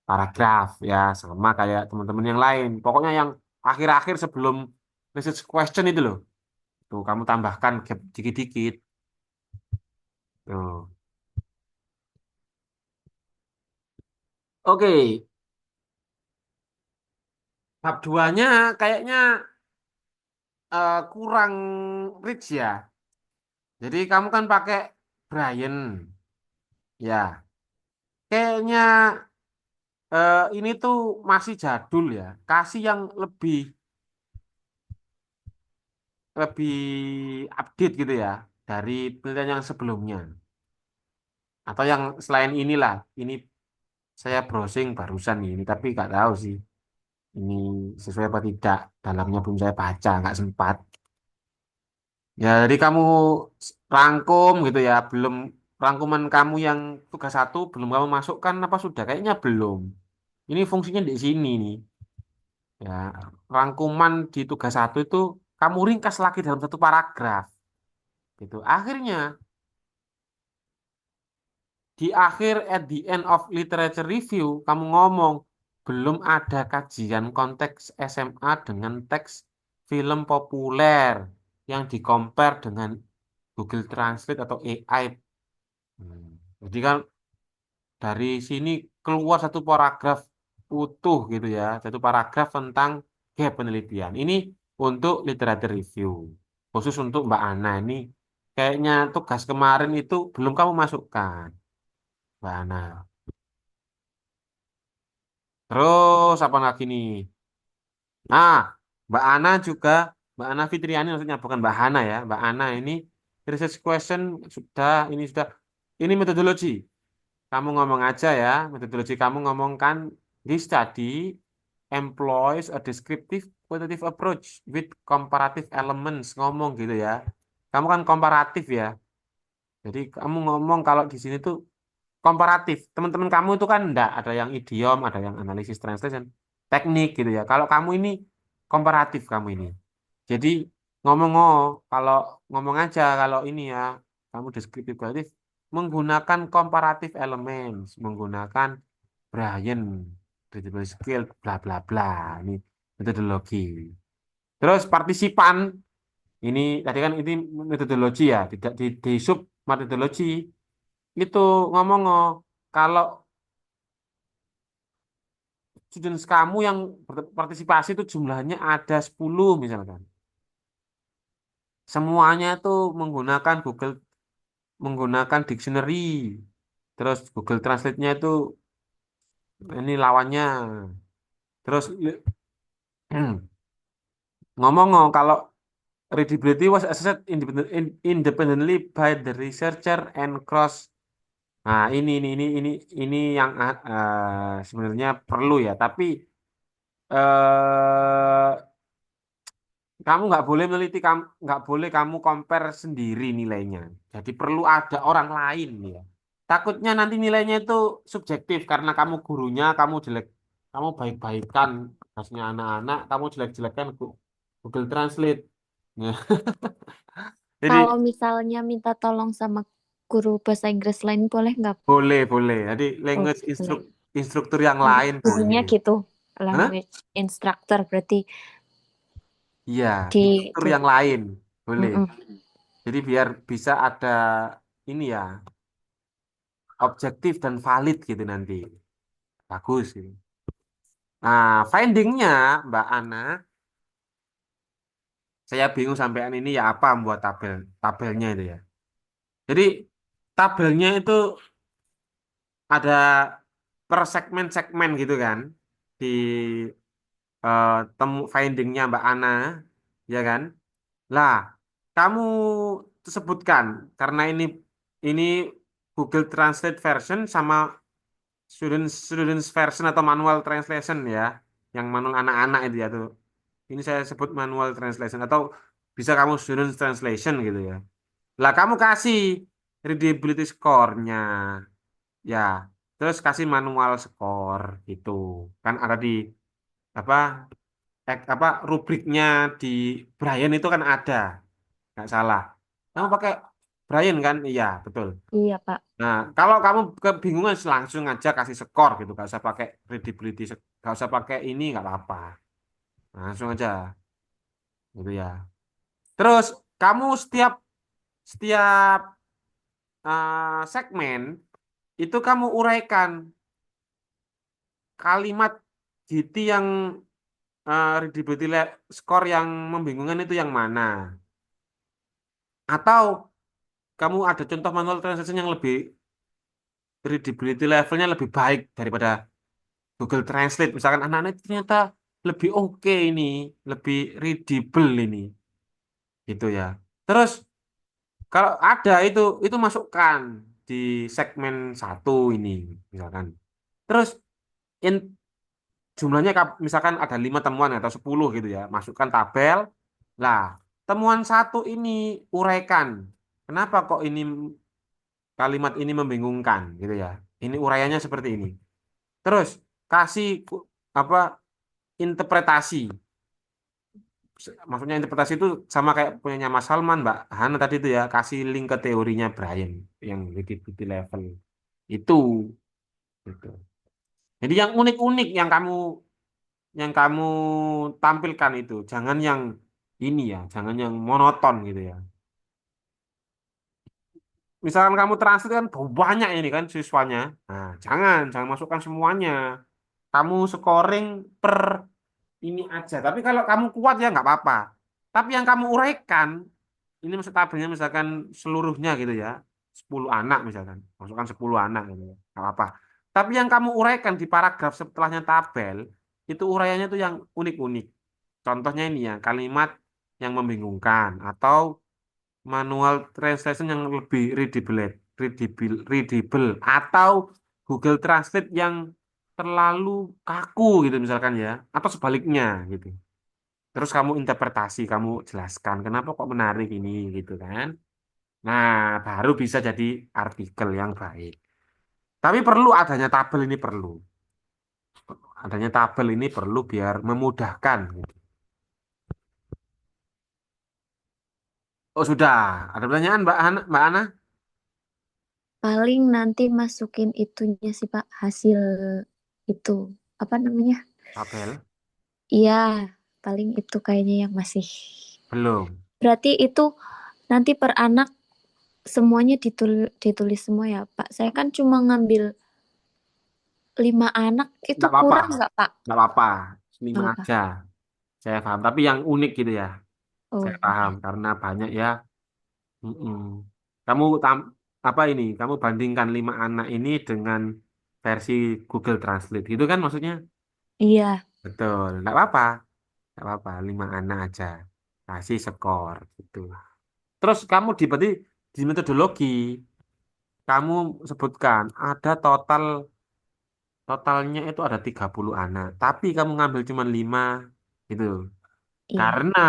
paragraph ya, sama kayak teman-teman yang lain. Pokoknya yang akhir-akhir sebelum research question itu loh. Tuh, kamu tambahkan gap dikit-dikit. Tuh. Oke, bab 2-nya kayaknya kurang rich ya. Jadi kamu kan pakai Brian. Ya, kayaknya ini tuh masih jadul ya. Kasih yang lebih lebih update gitu ya dari penelitian yang sebelumnya atau yang selain inilah. Ini Saya browsing barusan ini, tapi nggak tahu sih ini sesuai apa tidak. Dalamnya belum saya baca, nggak sempat. Ya, jadi kamu rangkum gitu ya, belum rangkuman kamu yang tugas satu belum kamu masukkan apa sudah? Kayaknya belum. Ini fungsinya di sini nih. Ya, rangkuman di tugas satu itu kamu ringkas lagi dalam satu paragraf. Gitu. Akhirnya di akhir at the end of literature review kamu ngomong belum ada kajian konteks SMA dengan teks film populer yang dikompar dengan Google Translate atau AI. Hmm. Jadi kan dari sini keluar satu paragraf utuh gitu ya, satu paragraf tentang gap penelitian. Ini untuk literature review. Khusus untuk Mbak Ana ini kayaknya tugas kemarin itu belum kamu masukkan, Mbak Ana. Terus apa lagi nih? Nah, Mbak Ana juga, Mbak Ana Fitriani maksudnya bukan Mbak Hana ya. Mbak Ana ini research question sudah, ini metodologi. Kamu ngomong aja ya, metodologi kamu ngomongkan this study employs a descriptive qualitative approach with comparative elements. Ngomong gitu ya. Kamu kan komparatif ya. Jadi kamu ngomong kalau di sini tuh komparatif. Teman-teman kamu itu kan enggak ada yang idiom, ada yang analisis translation, teknik gitu ya. Kalau kamu ini komparatif kamu ini. Jadi ngomong kalau ngomong aja kalau ini ya, kamu deskriptif kualitatif menggunakan comparative elements, menggunakan Brian, readable skill, bla bla bla. Ini metodologi. Terus partisipan ini tadi kan ini metodologi ya, tidak di sub metodologi itu ngomong kalau students kamu yang berpartisipasi itu jumlahnya ada 10 misalkan. Semuanya itu menggunakan menggunakan dictionary. Terus Google Translate-nya itu ini lawannya. Terus ngomong kalau readability was assessed independently by the researcher and cross. Nah, ini yang sebenarnya perlu ya, tapi eh kamu nggak boleh meneliti, kamu nggak boleh kamu compare sendiri nilainya. Jadi perlu ada orang lain ya. Takutnya nanti nilainya itu subjektif karena kamu gurunya, kamu jelek, kamu baik-baikan tugasnya anak-anak, kamu jelek-jelekan Google Translate. Ya. Kalau Jadi misalnya minta tolong sama guru bahasa Inggris lain boleh nggak? boleh, boleh. Jadi Oh, language boleh. instruktur yang Oh, lain boleh. gurunya gitu, Hah? language instructor berarti Iya, di instruktur itu. yang lain boleh. Mm-mm. Jadi biar bisa ada ini ya, objektif dan valid gitu nanti. Bagus gitu. Nah, findingnya Mbak Ana, saya bingung sampean ini ya apa membuat tabelnya itu ya. Jadi tabelnya itu ada per segmen-segmen gitu kan di temu findingnya Mbak Ana, ya kan? Lah, kamu sebutkan karena ini Google Translate version sama students version atau manual translation ya, yang manual anak-anak itu ya tuh. Ini saya sebut manual translation atau bisa kamu students translation gitu ya. Lah kamu kasih readability score-nya ya. Terus kasih manual score gitu. Kan ada di apa apa rubriknya di Brian itu kan ada. Nggak salah. Kamu pakai Brian kan? Iya, betul. Iya, Pak. Nah, kalau kamu kebingungan langsung aja kasih skor gitu, nggak usah pakai readability, nggak usah pakai ini, nggak apa-apa. Langsung aja, gitu ya. Terus kamu setiap setiap segmen itu kamu uraikan kalimat GT yang readability score yang membingungkan itu yang mana? Atau kamu ada contoh manual translation yang lebih readability levelnya lebih baik daripada Google Translate misalkan anak-anak itu ternyata lebih oke ini, lebih readable ini, gitu ya. Terus kalau ada itu masukkan di segmen satu ini, misalkan. Terus in, jumlahnya misalkan ada 5 temuan atau 10 gitu ya, masukkan tabel. Lah, temuan satu ini uraikan. Kenapa kok ini kalimat ini membingungkan gitu ya? Ini uraiannya seperti ini. Terus kasih apa interpretasi. Maksudnya interpretasi itu sama kayak punyanya Mas Salman, Mbak Hana tadi itu ya, kasih link ke teorinya Brian yang readability level itu gitu. Jadi yang unik-unik yang kamu tampilkan itu, jangan yang ini ya, jangan yang monoton gitu ya. Misalkan kamu translate kan banyak ini kan siswanya. Nah, jangan masukkan semuanya. Kamu scoring per ini aja. Tapi kalau kamu kuat ya nggak apa-apa. Tapi yang kamu uraikan, ini maksud tabelnya misalkan seluruhnya gitu ya. 10 anak misalkan. Masukkan 10 anak gitu ya. Nggak apa-apa. Tapi yang kamu uraikan di paragraf setelahnya tabel, itu uraiannya tuh yang unik-unik. Contohnya ini ya, kalimat yang membingungkan atau manual translation yang lebih readable atau Google Translate yang terlalu kaku gitu misalkan ya, atau sebaliknya gitu. Terus kamu interpretasi, kamu jelaskan kenapa kok menarik ini gitu kan. Nah, baru bisa jadi artikel yang baik. Tapi perlu adanya tabel ini perlu. Adanya tabel ini perlu biar memudahkan gitu. Oh, sudah. Ada pertanyaan Mbak Ana? Paling nanti masukin itunya sih Pak, hasil itu. Apa namanya? Tabel? Iya, paling itu kayaknya yang masih. Belum. Berarti itu nanti per anak semuanya ditulis semua ya Pak. Saya kan cuma ngambil 5 anak, itu Nggak apa-apa. kurang nggak Pak? Nggak apa-apa. Nggak 5 apa-apa. aja. Saya paham. Tapi yang unik gitu ya. Oh Saya paham. iya. Karena banyak ya. Mm-mm. Kamu apa ini? Kamu bandingkan 5 anak ini dengan versi Google Translate. Gitu kan maksudnya? Iya, Betul. Nggak apa-apa. Nggak apa-apa. 5 anak aja. Kasih skor. Gitu. Terus kamu berarti di metodologi. Kamu sebutkan ada totalnya itu ada 30 anak. Tapi kamu ngambil cuma 5 gitu. iya, Karena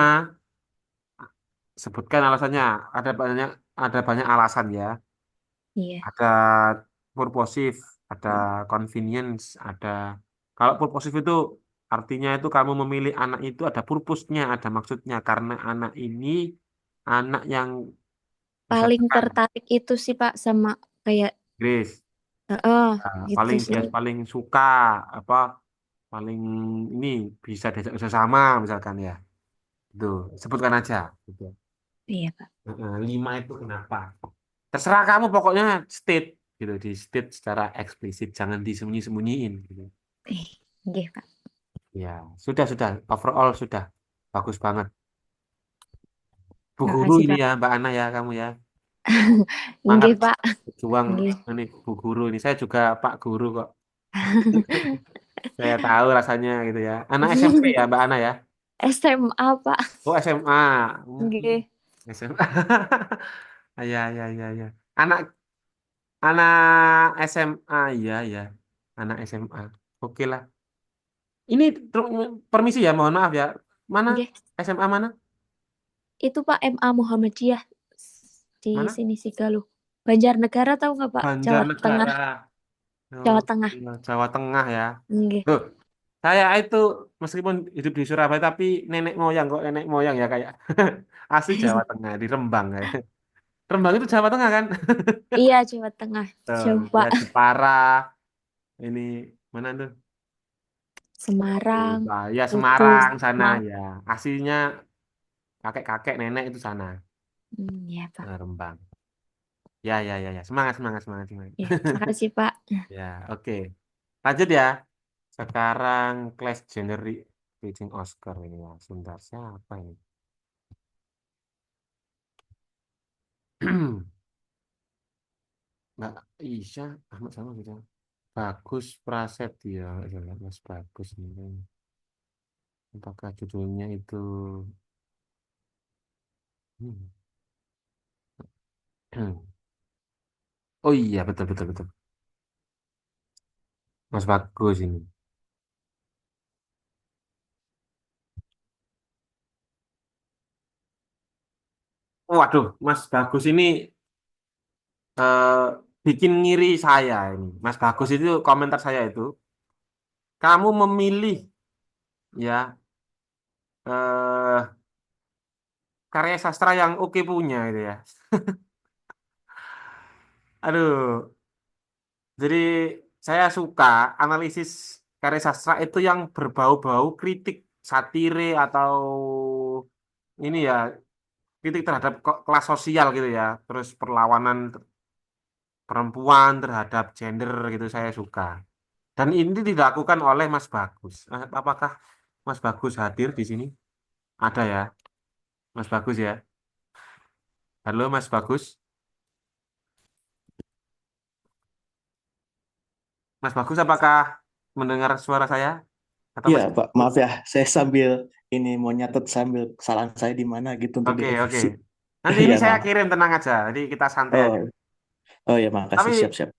sebutkan alasannya. Ada banyak alasan ya. iya. Ada purposif, ada convenience, ada kalau purposif itu artinya itu kamu memilih anak itu ada purpose-nya, ada maksudnya karena anak ini anak yang Paling misalkan tertarik itu sih Pak sama kayak, Grace gitu paling sih. paling suka apa paling ini bisa diajak kerjasama misalkan ya. Itu sebutkan aja gitu. Iya Pak. 5 itu kenapa? Terserah kamu pokoknya state gitu di state secara eksplisit jangan disembunyi-sembunyiin gitu. Iya Pak. Ya, sudah overall sudah bagus banget. Bu Terima guru kasih ini Pak. ya Mbak Ana ya kamu ya. Semangat Nggih Pak. berjuang Nggih. ini Bu Guru ini saya juga Pak Guru kok. Saya tahu rasanya gitu ya. Anak SMP ya Mbak Ana ya. SMA Pak. Oh SMA. Nggih. SMA. Ya ya ya ya. Anak anak SMA ya ya. Anak SMA. Oke lah. Ini permisi ya, mohon maaf ya. Mana Nggih. SMA mana? Itu Pak MA Muhammadiyah di Mana? sini sih Galuh. Banjarnegara tahu nggak Pak? Jawa Tengah. Banjarnegara. Oh, Jawa Tengah. iya, Jawa Tengah ya. Nggih. Loh, saya itu meskipun hidup di Surabaya tapi nenek moyang ya kayak asli Jawa Tengah di Rembang kayak. Rembang itu Jawa Tengah kan? Iya Jawa Tengah. Tuh, Jauh ya Pak. Jepara ini mana tuh? Semarang, Ya Kudus, Semarang sana Malang. ya. Aslinya kakek-kakek nenek itu sana, Ya Pak. Rembang. Ya ya ya ya. Semangat semangat semangat semangat. Ya, makasih Pak. Ya, oke. Lanjut ya. Sekarang Class January Beijing Oscar ini ya. Sebentar siapa ini? Mbak Isya Ahmad sama gitu. Bagus Prasetya, ya Mas Bagus ini. Apakah judulnya itu? Hmm. Oh iya betul betul betul. Mas Bagus ini. Waduh, Mas Bagus ini eh, bikin ngiri saya ini. Mas Bagus itu komentar saya itu, kamu memilih ya eh, karya sastra yang oke punya gitu ya. Aduh, jadi saya suka analisis karya sastra itu yang berbau-bau kritik, satire atau ini ya kritik terhadap kelas sosial gitu ya. Terus perlawanan perempuan terhadap gender gitu saya suka. Dan ini dilakukan oleh Mas Bagus. Apakah Mas Bagus hadir di sini? Ada ya, Mas Bagus ya. Halo Mas Bagus. Mas Bagus apakah mendengar suara saya? Atau Iya, masih? Pak. Maaf ya, saya sambil ini mau nyatet sambil kesalahan saya di mana gitu untuk Oke, oke. direvisi. Nanti ini Iya, saya maaf. kirim tenang aja. Jadi kita santai aja. Oh, oh ya, makasih. Tapi Siap-siap.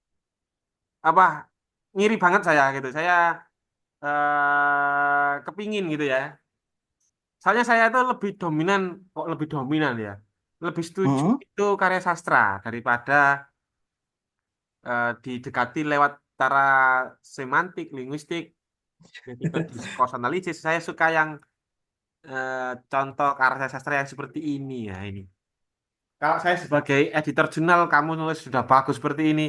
apa ngiri banget saya gitu. Saya kepingin gitu ya. Soalnya saya itu lebih dominan, kok lebih dominan ya. Lebih setuju Hmm? itu karya sastra daripada didekati lewat cara semantik, linguistik, metode diskursus. Saya suka yang contoh karya sastra yang seperti ini ya ini. Kalau saya sebagai editor jurnal, kamu nulis sudah bagus seperti ini,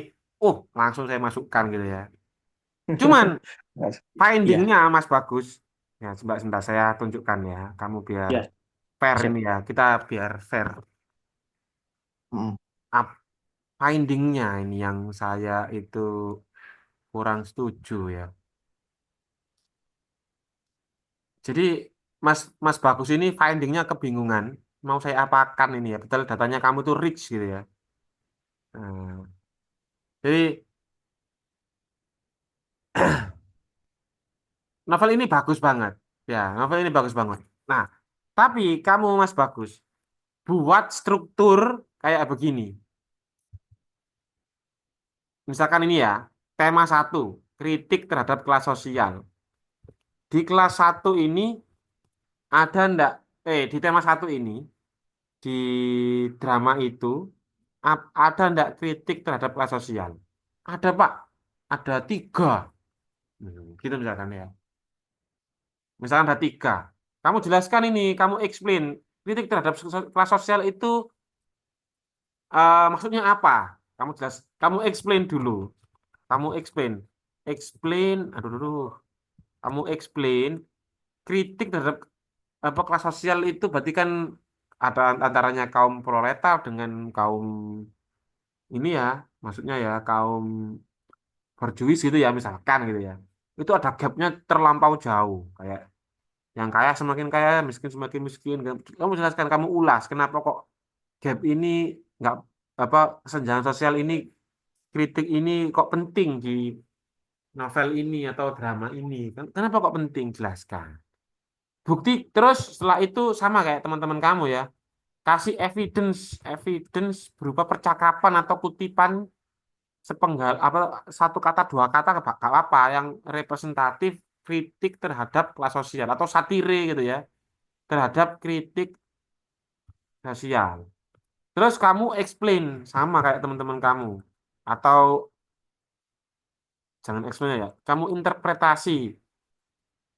langsung saya masukkan gitu ya. Cuman Iya, findingnya Mas Bagus, ya sebentar saya tunjukkan ya, kamu biar iya, fair siap. ini ya, kita biar fair. Hmm. Up findingnya ini yang saya itu kurang setuju ya. Jadi Mas Mas Bagus ini findingnya kebingungan, mau saya apakan ini ya, betul datanya kamu tuh rich gitu ya. Nah, jadi novel ini bagus banget. Ya, novel ini bagus banget. Nah, tapi kamu Mas Bagus buat struktur kayak begini. Misalkan ini ya, tema satu, kritik terhadap kelas sosial. Di kelas satu ini ada ndak, di tema satu ini, di drama itu, ada ndak kritik terhadap kelas sosial? Ada Pak, ada tiga. Gitu misalkan ya. Misalkan ada tiga. Kamu jelaskan ini, kamu explain. Kritik terhadap kelas sosial itu maksudnya apa? Kamu explain dulu. Kamu explain. Explain, aduh, aduh, aduh. Kamu explain kritik terhadap apa kelas sosial itu berarti kan ada antaranya kaum proletar dengan kaum ini ya, maksudnya ya kaum berjuis gitu ya misalkan gitu ya. Itu ada gapnya terlampau jauh kayak yang kaya semakin kaya, miskin semakin miskin. Kamu jelaskan, kamu ulas kenapa kok gap ini nggak apa kesenjangan sosial ini kritik ini kok penting di novel ini atau drama ini. Kenapa kok penting? Jelaskan. Bukti terus setelah itu sama kayak teman-teman kamu ya. Kasih evidence, evidence berupa percakapan atau kutipan sepenggal apa satu kata dua kata gak apa yang representatif kritik terhadap kelas sosial atau satire gitu ya terhadap kritik sosial. Terus kamu explain sama kayak teman-teman kamu atau jangan explain ya, kamu interpretasi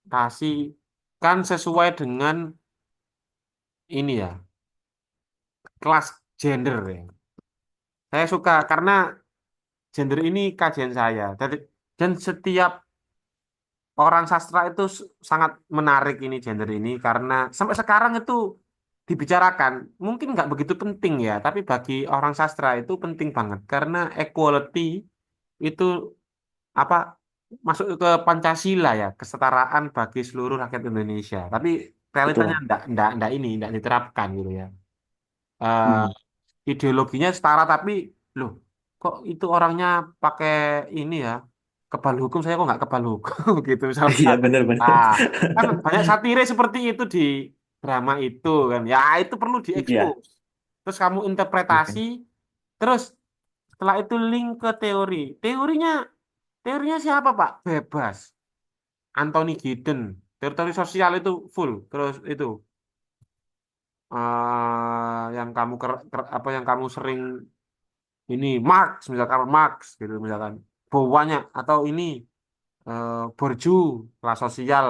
kasih kan sesuai dengan ini ya kelas gender ya. Saya suka karena gender ini kajian saya. Dan setiap orang sastra itu sangat menarik ini gender ini karena sampai sekarang itu dibicarakan. Mungkin nggak begitu penting ya, tapi bagi orang sastra itu penting banget karena equality itu apa masuk ke Pancasila ya, kesetaraan bagi seluruh rakyat Indonesia. Tapi realitanya Betul. enggak diterapkan gitu ya. Eh, Hmm. ideologinya setara tapi loh kok itu orangnya pakai ini ya kebal hukum saya kok nggak kebal hukum gitu Iya, misalkan benar-benar. ah kan banyak satire seperti itu di drama itu kan ya itu perlu Iya. diekspos terus kamu interpretasi Oke. terus setelah itu link ke teorinya Teorinya siapa, Pak? Bebas. Anthony Giddens. Teori sosial itu full. Terus itu yang kamu apa yang kamu sering ini Marx, misalkan Marx gitu misalkan. Banyak atau ini Bourdieu, kelas sosial.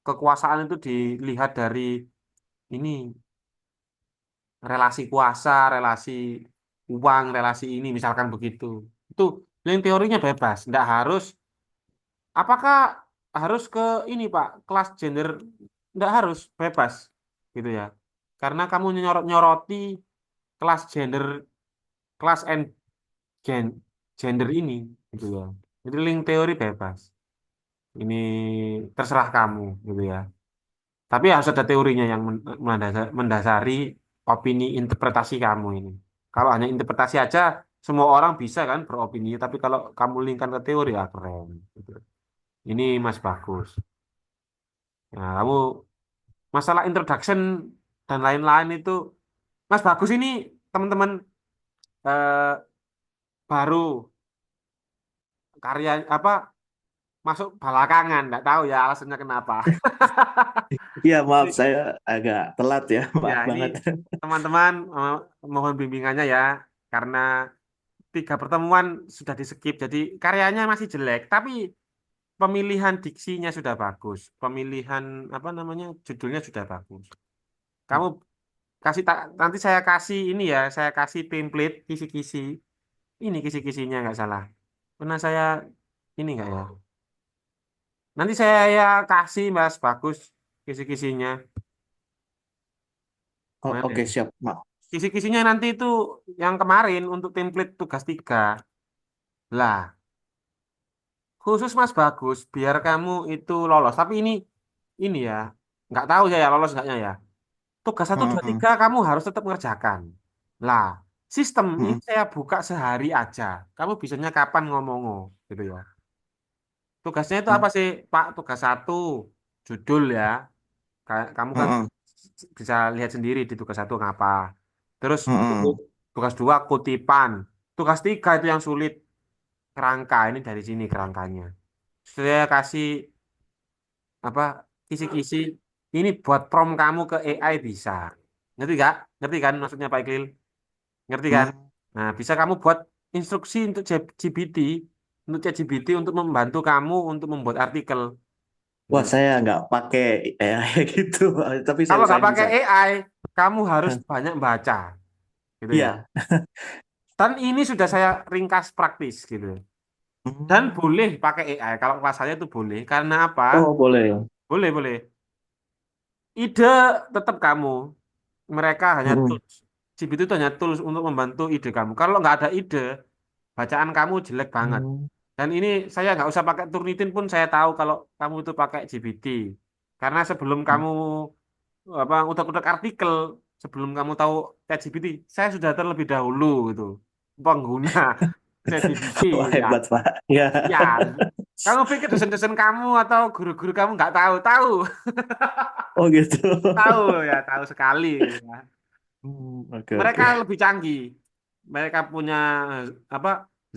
Kekuasaan itu dilihat dari ini relasi kuasa, relasi uang, relasi ini misalkan begitu. Itu yang teorinya bebas, tidak harus. Apakah harus ke ini Pak, kelas gender? Tidak harus, bebas gitu ya. Karena kamu nyoroti kelas gender, kelas and gen- gender ini gitu ya. Jadi link teori bebas. Ini terserah kamu gitu ya. Tapi harus ada teorinya yang mendasari opini interpretasi kamu ini. Kalau hanya interpretasi aja, semua orang bisa kan beropini. Tapi kalau kamu linkkan ke teori, ya keren. Gitu. Ini Mas Bagus. Nah, kamu masalah introduction dan lain-lain itu, Mas Bagus ini teman-teman eh, baru karya apa masuk belakangan, nggak tahu ya alasannya kenapa. Iya, maaf saya agak telat ya, Ya, maaf ini banget. teman-teman mohon bimbingannya ya, karena 3 pertemuan sudah di skip, jadi karyanya masih jelek, tapi pemilihan diksinya sudah bagus, pemilihan apa namanya judulnya sudah bagus. Kamu kasih tak nanti saya kasih ini ya, saya kasih template kisi-kisi, ini kisi-kisinya nggak salah. Pernah saya ini nggak ya? Nanti saya ya kasih Mas Bagus kisi-kisinya. Oh, Mana oke, ya? siap, maaf. Kisi-kisinya nanti itu yang kemarin untuk template tugas 3. Lah, khusus Mas Bagus, biar kamu itu lolos. Tapi ini ya, nggak tahu saya ya lolos nggaknya ya. Tugas satu, dua, Mm-mm. tiga kamu harus tetap ngerjakan. Lah, sistem ini Mm-mm. saya buka sehari aja. Kamu bisanya kapan ngomong gitu ya. Tugasnya itu apa sih, Pak? Tugas 1, judul ya. Kamu kan Mm-mm. bisa lihat sendiri di tugas 1 ngapa. Terus Mm-mm. tugas 2 kutipan. Tugas 3 itu yang sulit, kerangka. Ini dari sini kerangkanya. Saya kasih apa kisi-kisi ini buat prom kamu ke AI bisa. Ngerti gak? Ngerti kan maksudnya Pak Iqlil? Ngerti kan? Mm. Nah, bisa kamu buat instruksi untuk GPT, untuk ChatGPT untuk membantu kamu untuk membuat artikel. Wah, Hmm. saya nggak pakai AI gitu, tapi Kalau saya nggak pakai bisa. AI, kamu harus banyak baca, gitu ya. Iya. Dan ini sudah saya ringkas praktis, gitu. Dan Hmm. boleh pakai AI. Kalau kelas saya itu boleh. Karena apa? Oh, boleh. Boleh, boleh. Ide tetap kamu. Mereka hanya Mm-mm. tools. GPT itu hanya tools untuk membantu ide kamu. Kalau nggak ada ide, bacaan kamu jelek banget. Hmm. Dan ini saya nggak usah pakai Turnitin pun saya tahu kalau kamu itu pakai GPT. Karena sebelum kamu apa utak-utak artikel, sebelum kamu tahu ChatGPT, saya sudah terlebih dahulu gitu pengguna ChatGPT. Wah, Ya, hebat, Pak. Ya. ya. Kamu pikir dosen-dosen kamu atau guru-guru kamu nggak tahu? Tahu, Oh, gitu. tahu ya, tahu sekali. Ya. Oke, Mereka oke. lebih canggih. Mereka punya apa?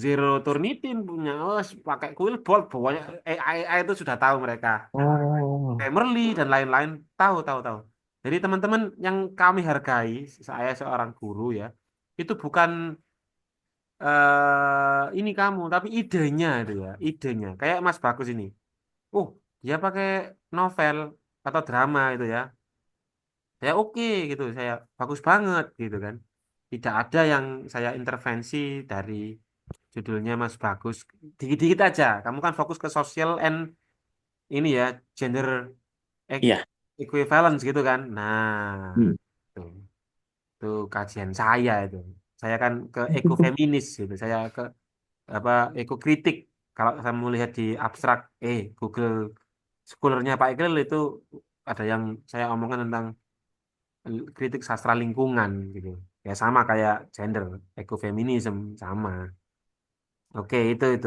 Zero Turnitin punya, oh, pakai Quillbot, pokoknya AI itu sudah tahu mereka. Oh. Grammarly dan lain-lain, tahu, tahu, tahu. Jadi teman-teman yang kami hargai, saya seorang guru ya, itu bukan ini kamu, tapi idenya itu ya, idenya. Kayak Mas Bagus ini. Dia pakai novel atau drama itu ya. Saya oke gitu, saya bagus banget gitu kan. Tidak ada yang saya intervensi dari judulnya Mas Bagus. Dikit-dikit aja. Kamu kan fokus ke social and ini ya, gender e- Iya. equivalence gitu kan. Nah, Hmm. tuh, itu kajian saya itu. Saya kan ke ekofeminis gitu. Saya ke apa ekokritik. Kalau saya melihat di abstrak, Google Scholar-nya Pak Iqbal itu ada yang saya omongkan tentang kritik sastra lingkungan gitu. Ya sama kayak gender, ekofeminisme sama. Oke, itu.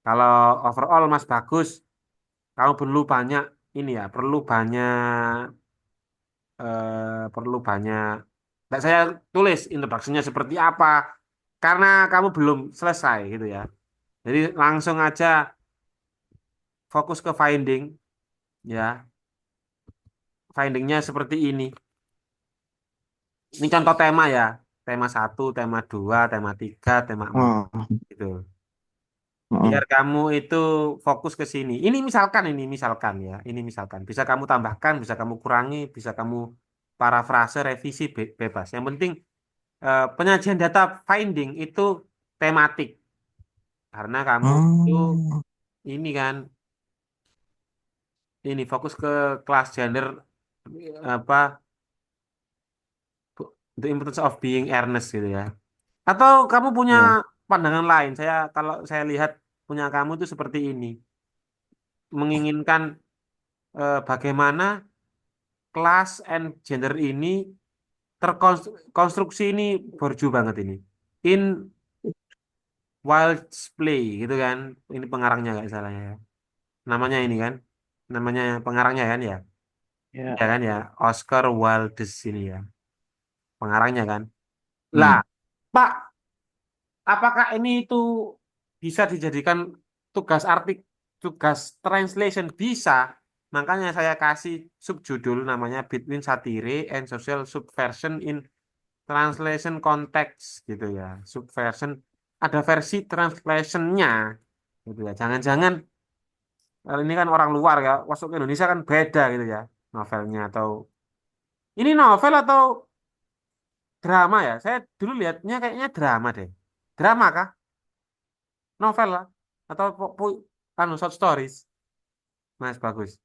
Kalau overall Mas Bagus, kamu perlu banyak ini ya, perlu banyak. Nggak saya tulis introduksinya seperti apa, karena kamu belum selesai gitu ya. Jadi langsung aja fokus ke finding ya. Findingnya seperti ini. Ini contoh tema ya. Tema satu, tema 2, tema 3, tema 4 Oh, gitu. oh. Biar kamu itu fokus ke sini. Ini misalkan ya. Ini misalkan. Bisa kamu tambahkan, bisa kamu kurangi, bisa kamu parafrase, revisi bebas. Yang penting penyajian data finding itu tematik. Karena kamu itu Oh, ini kan, ini fokus ke kelas gender apa the importance of being earnest gitu ya. Atau kamu punya ya. pandangan lain? Kalau saya lihat punya kamu itu seperti ini, menginginkan bagaimana kelas and gender ini terkonstruksi ini borju banget ini. In Wild's Play gitu kan. Ini pengarangnya nggak salahnya ya. Namanya ini kan. Namanya pengarangnya kan ya. Ya. Ya kan ya. Oscar Wilde ini ya. Pengarangnya kan. Lah, Hmm. Pak, apakah ini itu bisa dijadikan tugas tugas translation bisa? Makanya saya kasih subjudul namanya Between Satire and Social Subversion in Translation Context gitu ya. Subversion ada versi translationnya gitu ya. Jangan-jangan ini kan orang luar ya, masuk ke Indonesia kan beda gitu ya novelnya atau ini novel atau drama ya? Saya dulu lihatnya kayaknya drama deh. Drama kah? Novel lah atau anu short stories mas bagus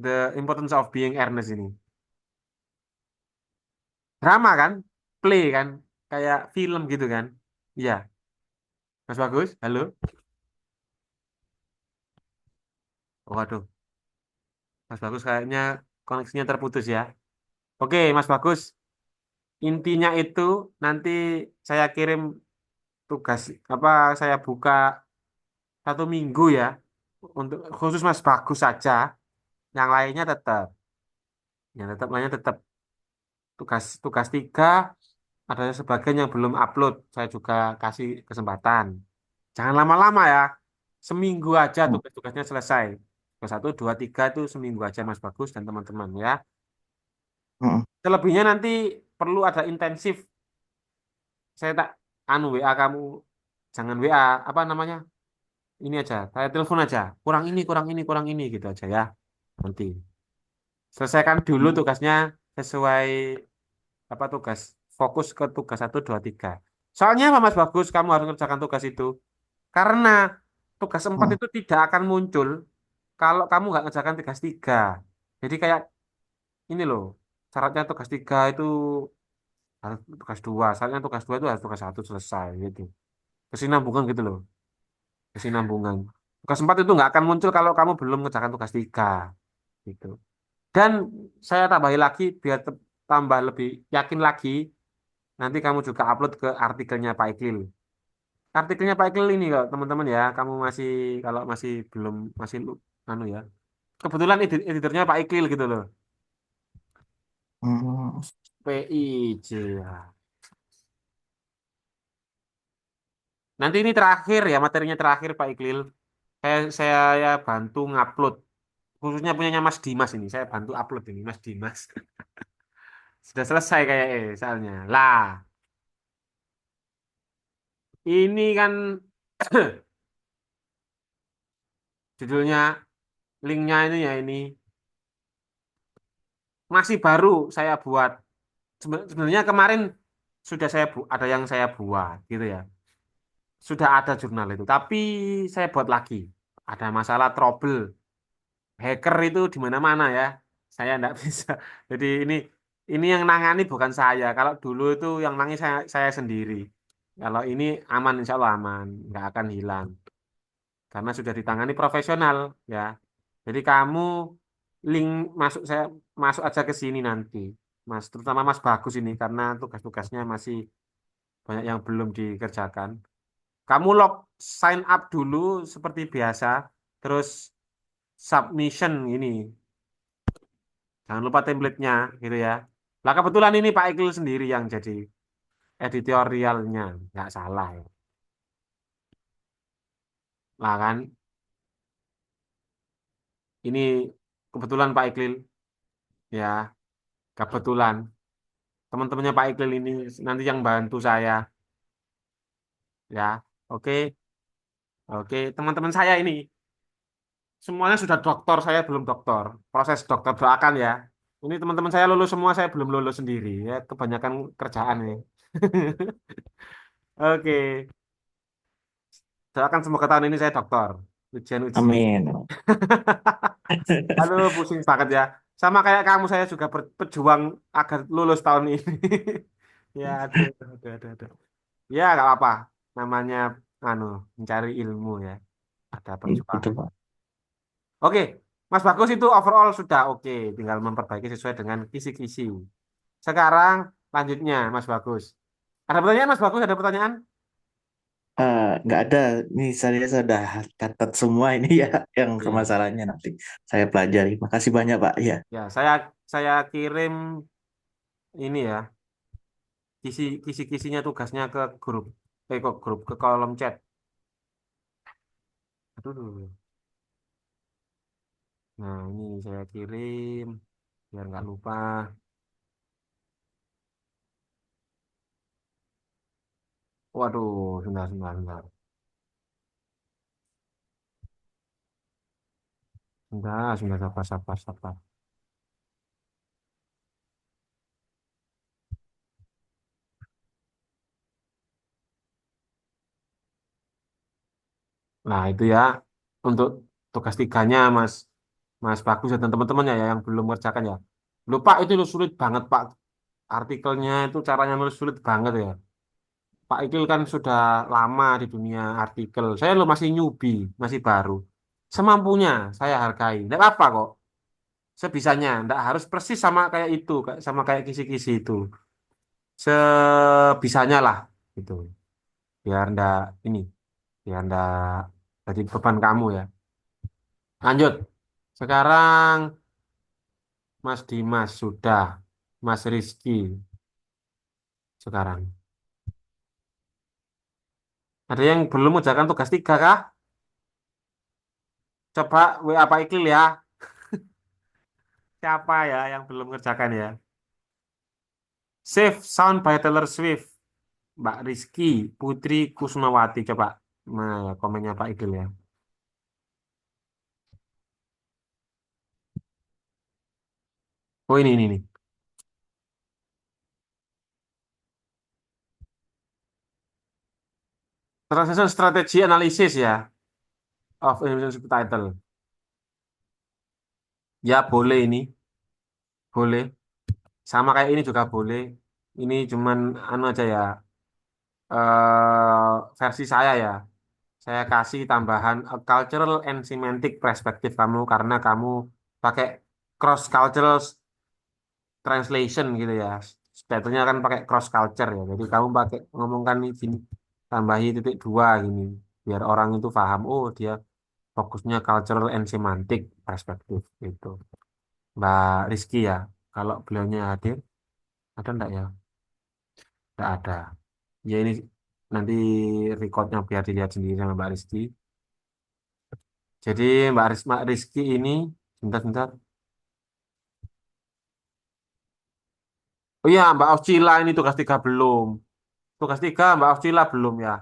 The Importance of Being Earnest ini drama kan play kan kayak film gitu kan iya mas bagus halo oh, waduh mas bagus kayaknya koneksinya terputus ya oke mas bagus intinya itu nanti saya kirim tugas apa saya buka 1 minggu ya untuk khusus mas bagus saja yang lainnya tetap lainnya tetap tugas tugas 3 ada sebagian yang belum upload saya juga kasih kesempatan jangan lama-lama ya seminggu aja Hmm. tugas-tugasnya selesai tugas 1, 2, 3 itu seminggu aja Mas Bagus dan teman-teman ya Hmm. selebihnya nanti perlu ada intensif saya tak anu WA kamu jangan WA apa namanya ini aja saya telepon aja kurang ini kurang ini gitu aja ya nanti selesaikan dulu tugasnya sesuai apa tugas fokus ke tugas 1, 2, 3 soalnya apa Mas Bagus kamu harus mengerjakan tugas itu karena tugas 4 Hmm. itu tidak akan muncul kalau kamu nggak ngerjakan tugas 3 jadi kayak ini loh syaratnya tugas 3 itu harus tugas 2 syaratnya tugas 2 itu harus tugas 1 selesai gitu kesinambungan gitu loh kesinambungan tugas 4 itu nggak akan muncul kalau kamu belum mengerjakan tugas 3 gitu dan saya tambahin lagi biar tambah lebih yakin lagi nanti kamu juga upload ke artikelnya Pak Iklil. Artikelnya Pak Iklil ini kok teman-teman ya. Kamu masih kalau masih belum masih anu ya. Kebetulan editornya Pak Iklil gitu loh. Hmm. PIJ ya. Nanti ini terakhir ya materinya terakhir Pak Iklil. Saya ya bantu ngupload. Khususnya punyanya Mas Dimas ini. Saya bantu upload ini Mas Dimas. Sudah selesai kayak soalnya. Lah, ini kan judulnya linknya ini ya ini masih baru saya buat. Sebenarnya kemarin sudah ada yang saya buat gitu ya. Sudah ada jurnal itu, tapi saya buat lagi. Ada masalah trouble hacker itu di mana-mana ya. Saya enggak bisa. Jadi ini yang nangani bukan saya. Kalau dulu itu yang nangani saya sendiri. Kalau ini aman insya Allah aman, nggak akan hilang karena sudah ditangani profesional ya. Jadi kamu link saya masuk aja ke sini nanti. Mas, terutama Mas Bagus ini karena tugas-tugasnya masih banyak yang belum dikerjakan. Kamu sign up dulu seperti biasa, terus submission ini. Jangan lupa template-nya gitu ya. Lah kebetulan ini Pak Iqbal sendiri yang jadi editorialnya, nggak salah ya. Lah kan, ini kebetulan Pak Iklil, ya, kebetulan teman-temannya Pak Iklil ini nanti yang bantu saya, ya. Oke, oke, teman-teman saya ini semuanya sudah doktor, saya belum doktor. Proses dokter doakan ya. Ini teman-teman saya lulus semua, saya belum lulus sendiri, ya. Kebanyakan kerjaan nih. Oke, doakan semoga tahun ini saya dokter. Ujian-ujian. Amin. Aduh, pusing banget ya. Sama kayak kamu, saya juga berjuang agar lulus tahun ini. Ya, aduh, aduh, aduh, aduh. Ya, nggak apa-apa. Namanya, mencari ilmu ya. Ada Gitu, perjuangan. Pak. Oke, Mas Bagus itu overall sudah oke. Tinggal memperbaiki sesuai dengan kisi-kisi. Sekarang, lanjutnya, Mas Bagus. Ada pertanyaan, Mas Bagus? Ada pertanyaan? Nggak ada. Ini saya sudah catat semua ini ya yang Iya. permasalahannya nanti saya pelajari. Makasih banyak, Pak. Ya. Ya, saya kirim ini ya, kisi-kisinya tugasnya ke grup. Kok grup, ke kolom chat. Aduh. Nah, ini saya kirim biar nggak lupa. Waduh, sebentar, sebentar, sebentar. Sebentar, sebentar, sabar, sabar, sabar. Nah, itu ya untuk tugas tiganya, Mas, Mas Bagus dan teman-temannya ya yang belum mengerjakan ya. Lupa itu sulit banget, Pak. Artikelnya itu caranya nulis sulit banget ya. Pak Ikil kan sudah lama di dunia artikel. Saya lo masih newbie, masih baru. Semampunya saya hargai. Tidak apa kok. Sebisanya, tidak harus persis sama kayak itu, sama kayak kisi-kisi itu. Sebisanya lah, gitu. Biar ndak ini, biar ndak jadi beban kamu ya. Lanjut. Sekarang Mas Dimas sudah, Mas Rizky sekarang. Ada yang belum mengerjakan tugas tiga kah? Coba WA Pak Ikil ya. Siapa ya yang belum mengerjakan ya? Save Sound by Taylor Swift. Mbak Rizky, Putri Kusumawati. Coba komennya Pak Ikil ya. Oh ini. Translation Strategy Analysis ya. Of Indonesian Subtitle. Ya boleh ini. Boleh. Sama kayak ini juga boleh. Ini cuman aja ya. Versi saya ya. Saya kasih tambahan a cultural and semantic perspective kamu karena kamu pakai cross cultural translation gitu ya. Sebetulnya kan pakai cross culture ya. Jadi kamu pakai ngomongkan ini gini, tambahi titik dua gini, biar orang itu paham. Oh dia fokusnya cultural and semantic perspective gitu. Mbak Rizky ya, kalau beliaunya hadir, ada enggak ya? Enggak ada. Ya ini nanti recordnya biar dilihat sendiri sama Mbak Rizky. Jadi Mbak Rizky ini, sebentar. Oh iya, Mbak Oscila ini tugas tiga belum. Tugas tiga Mbak Oscila belum ya.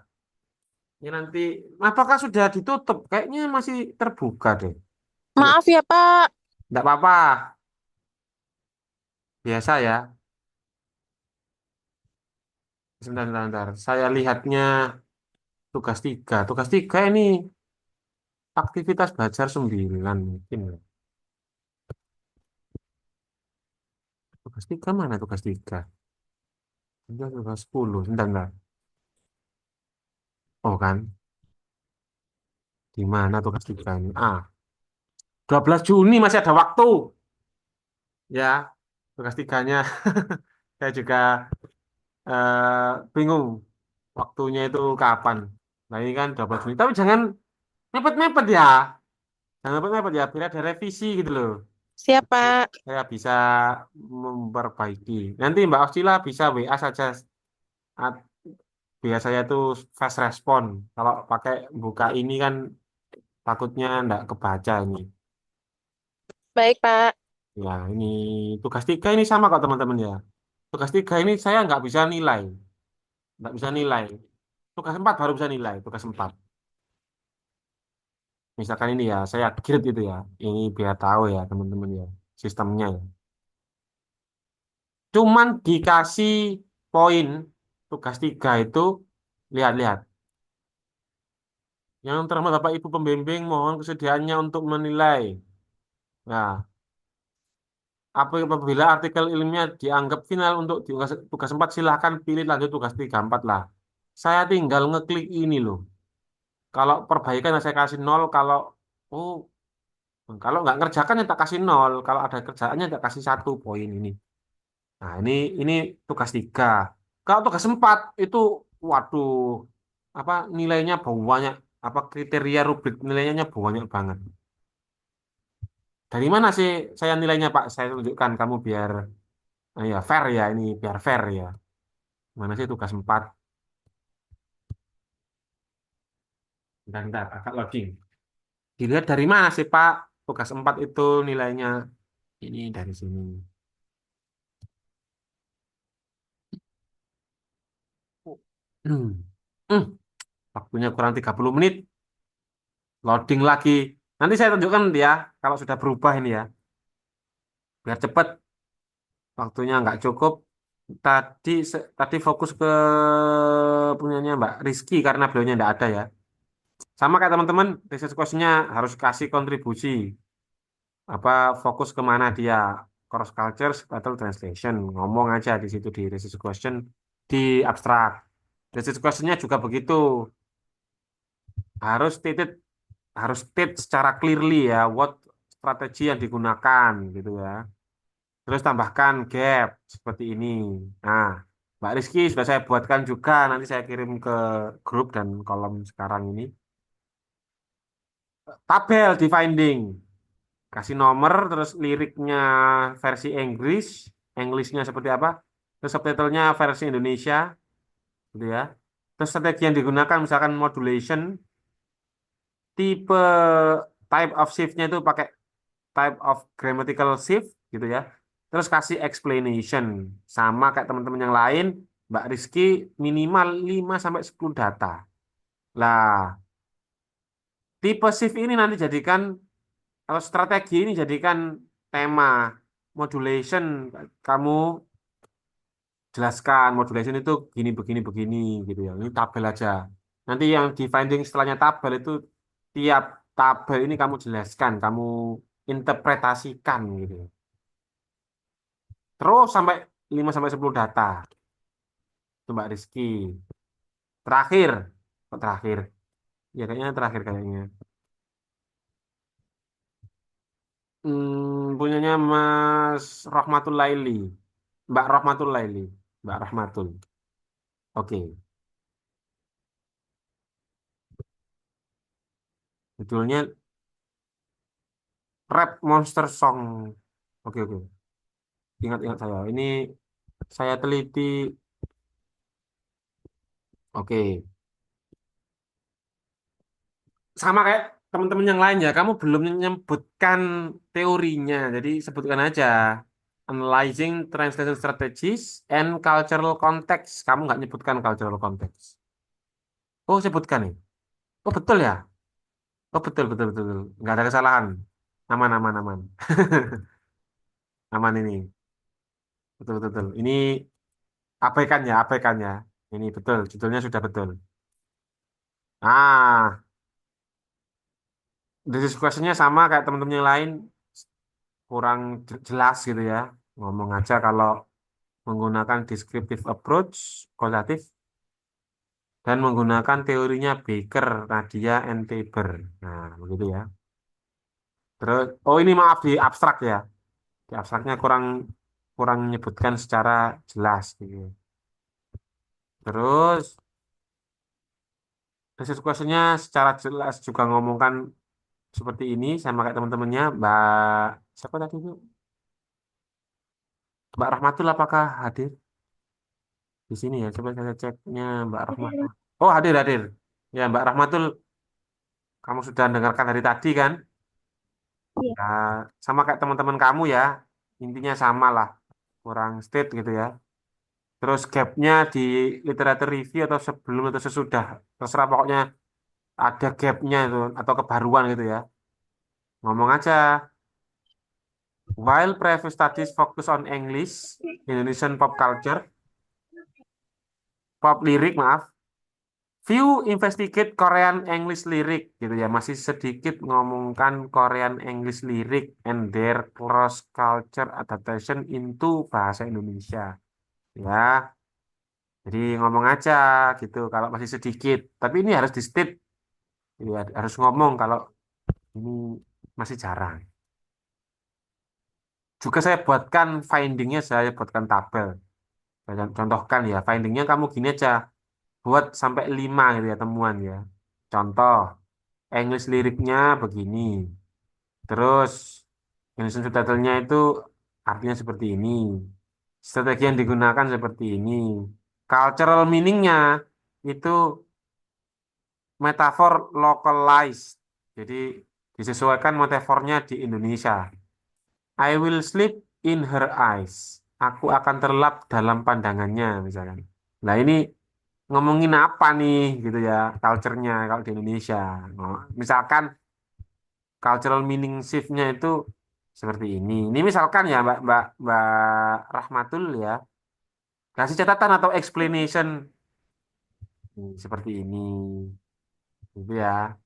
Ini nanti, apakah sudah ditutup? Kayaknya masih terbuka deh. Maaf ya, Pak. Enggak apa-apa, biasa ya. Sebentar. Saya lihatnya tugas tiga. Tugas tiga ini aktivitas belajar 9 mungkin ya. Tugas tiga mana tugas tiga? Tugas 10. Sebentar. Oh kan, di mana tugas tiga ini? 12 Juni masih ada waktu. Ya, tugas tiganya. Saya juga bingung waktunya itu kapan. Nah ini kan 12 Juni. Tapi jangan mepet-mepet ya. Jangan mepet-mepet ya. Biar ada revisi gitu loh. Siap, Pak. Saya bisa memperbaiki. Nanti Mbak Oscila bisa WA saja At- Biasanya tuh fast respon. Kalau pakai buka ini kan takutnya nggak kebaca ini. Baik, Pak. Ya, ini tugas 3 ini sama kok teman-teman ya. Tugas 3 ini saya nggak bisa nilai. Nggak bisa nilai. Tugas 4 baru bisa nilai. Tugas 4. Misalkan ini ya, saya grade itu ya. Ini biar tahu ya teman-teman ya. Sistemnya ya. Cuman dikasih poin tugas 3 itu lihat-lihat. Yang terhormat Bapak Ibu pembimbing mohon kesediaannya untuk menilai. Nah, apabila artikel ilmiah dianggap final untuk tugas 4 silahkan pilih lanjut tugas 3 4 lah. Saya tinggal ngeklik ini loh. Kalau perbaikan saya kasih 0, oh kalau nggak ngerjakan ya tak kasih 0, kalau ada kerjaannya tak kasih 1 poin ini. Nah, ini tugas 3. Kalau tugas 4 itu waduh apa nilainya banyak, apa kriteria rubrik nilainya banyak banget. Dari mana sih saya nilainya Pak? Saya tunjukkan kamu biar ya fair ya ini biar fair ya. Mana sih tugas 4? Bentar, agak loading. Dilihat dari mana sih Pak? Tugas 4 itu nilainya ini dari sini. Hmm. Hmm. Waktunya kurang 30 menit. Loading lagi. Nanti saya tunjukkan ya kalau sudah berubah ini ya. Biar cepat. Waktunya nggak cukup. Tadi fokus ke punyanya Mbak Rizky karena beliaunya nggak ada ya. Sama kayak teman-teman, research question-nya harus kasih kontribusi. Apa fokus kemana dia? Cross culture atau translation. Ngomong aja di situ di research question di abstrak. Research question-nya juga begitu. Harus titik harus state secara clearly ya what strategi yang digunakan gitu ya. Terus tambahkan gap seperti ini. Nah, Mbak Rizky sudah saya buatkan juga nanti saya kirim ke grup dan kolom sekarang ini. Tabel di finding. Kasih nomor terus liriknya versi Inggris, Englishnya seperti apa? Terus subtitlenya versi Indonesia gitu ya. Terus strategi yang digunakan misalkan modulation, tipe type of shift-nya itu pakai type of grammatical shift gitu ya. Terus kasih explanation sama kayak teman-teman yang lain, Mbak Rizky minimal 5 sampai 10 data. Lah, tipe shift ini nanti jadikan atau strategi ini jadikan tema modulation kamu jelaskan modulation itu gini begini begini gitu ya. Ini tabel aja. Nanti yang di finding setelahnya tabel itu tiap tabel ini kamu jelaskan, kamu interpretasikan gitu. Terus sampai 5 sampai 10 data. Itu Mbak Rizky. Terakhir, kok terakhir? Ya kayaknya terakhir kayaknya. Punyanya Mas Rahmatul Laili. Mbak Rahmatul Laili. Mbak Rahmatul. Oke. Judulnya Rap Monster Song. Oke, oke. Ingat-ingat saya. Ini saya teliti. Oke. Sama kayak teman-teman yang lain ya. Kamu belum menyebutkan teorinya. Jadi sebutkan aja. Analyzing translation strategies and cultural context. Kamu nggak nyebutkan cultural context. Oh, sebutkan nih. Oh, betul ya? Oh, betul, betul, betul, betul. Nggak ada kesalahan. Aman, aman, aman. Aman ini. Betul, betul, betul. Ini abaikan ya, abaikan ya. Ini betul, judulnya sudah betul. Ah, diskusinya sama kayak teman-teman yang lain, kurang jelas gitu ya. Ngomong aja kalau menggunakan descriptive approach, kualitatif, dan menggunakan teorinya Baker, Nadia, and Tabor. Nah, begitu ya. Terus, oh ini maaf di abstrak ya. Di abstraknya kurang kurang menyebutkan secara jelas gitu. Terus, diskusinya secara jelas juga ngomongkan seperti ini sama kayak teman-temannya Mbak siapa tadi Bu? Mbak Rahmatul apakah hadir? Di sini ya, coba saya ceknya Mbak Rahmatul. Oh, hadir, hadir. Ya, Mbak Rahmatul, kamu sudah dengarkan dari tadi kan? Iya. Ya, sama kayak teman-teman kamu ya. Intinya sama lah, kurang state gitu ya. Terus gapnya di literatur review atau sebelum atau sesudah. Terserah pokoknya ada gapnya itu atau kebaruan gitu ya. Ngomong aja. While previous studies focus on English, Indonesian pop culture, pop lirik maaf, few investigate Korean English lyric gitu ya. Masih sedikit ngomongkan Korean English lyric and their cross culture adaptation into bahasa Indonesia. Ya, jadi ngomong aja gitu kalau masih sedikit. Tapi ini harus di state, ya, harus ngomong kalau ini masih jarang. Juga saya buatkan findingnya, saya buatkan tabel. Saya contohkan ya, findingnya kamu gini aja, buat sampai 5 gitu ya temuan ya. Contoh, English liriknya begini. Terus, Indonesian subtitle-nya itu artinya seperti ini. Strategi yang digunakan seperti ini. Cultural meaning-nya itu metafor localized. Jadi, disesuaikan metafornya di Indonesia. I will sleep in her eyes. Aku akan terlelap dalam pandangannya, misalkan. Nah, ini ngomongin apa nih, gitu ya, culture-nya kalau di Indonesia. Oh, misalkan cultural meaning shift-nya itu seperti ini. Ini misalkan ya, Mbak Rahmatul ya, kasih catatan atau explanation seperti ini, gitu ya.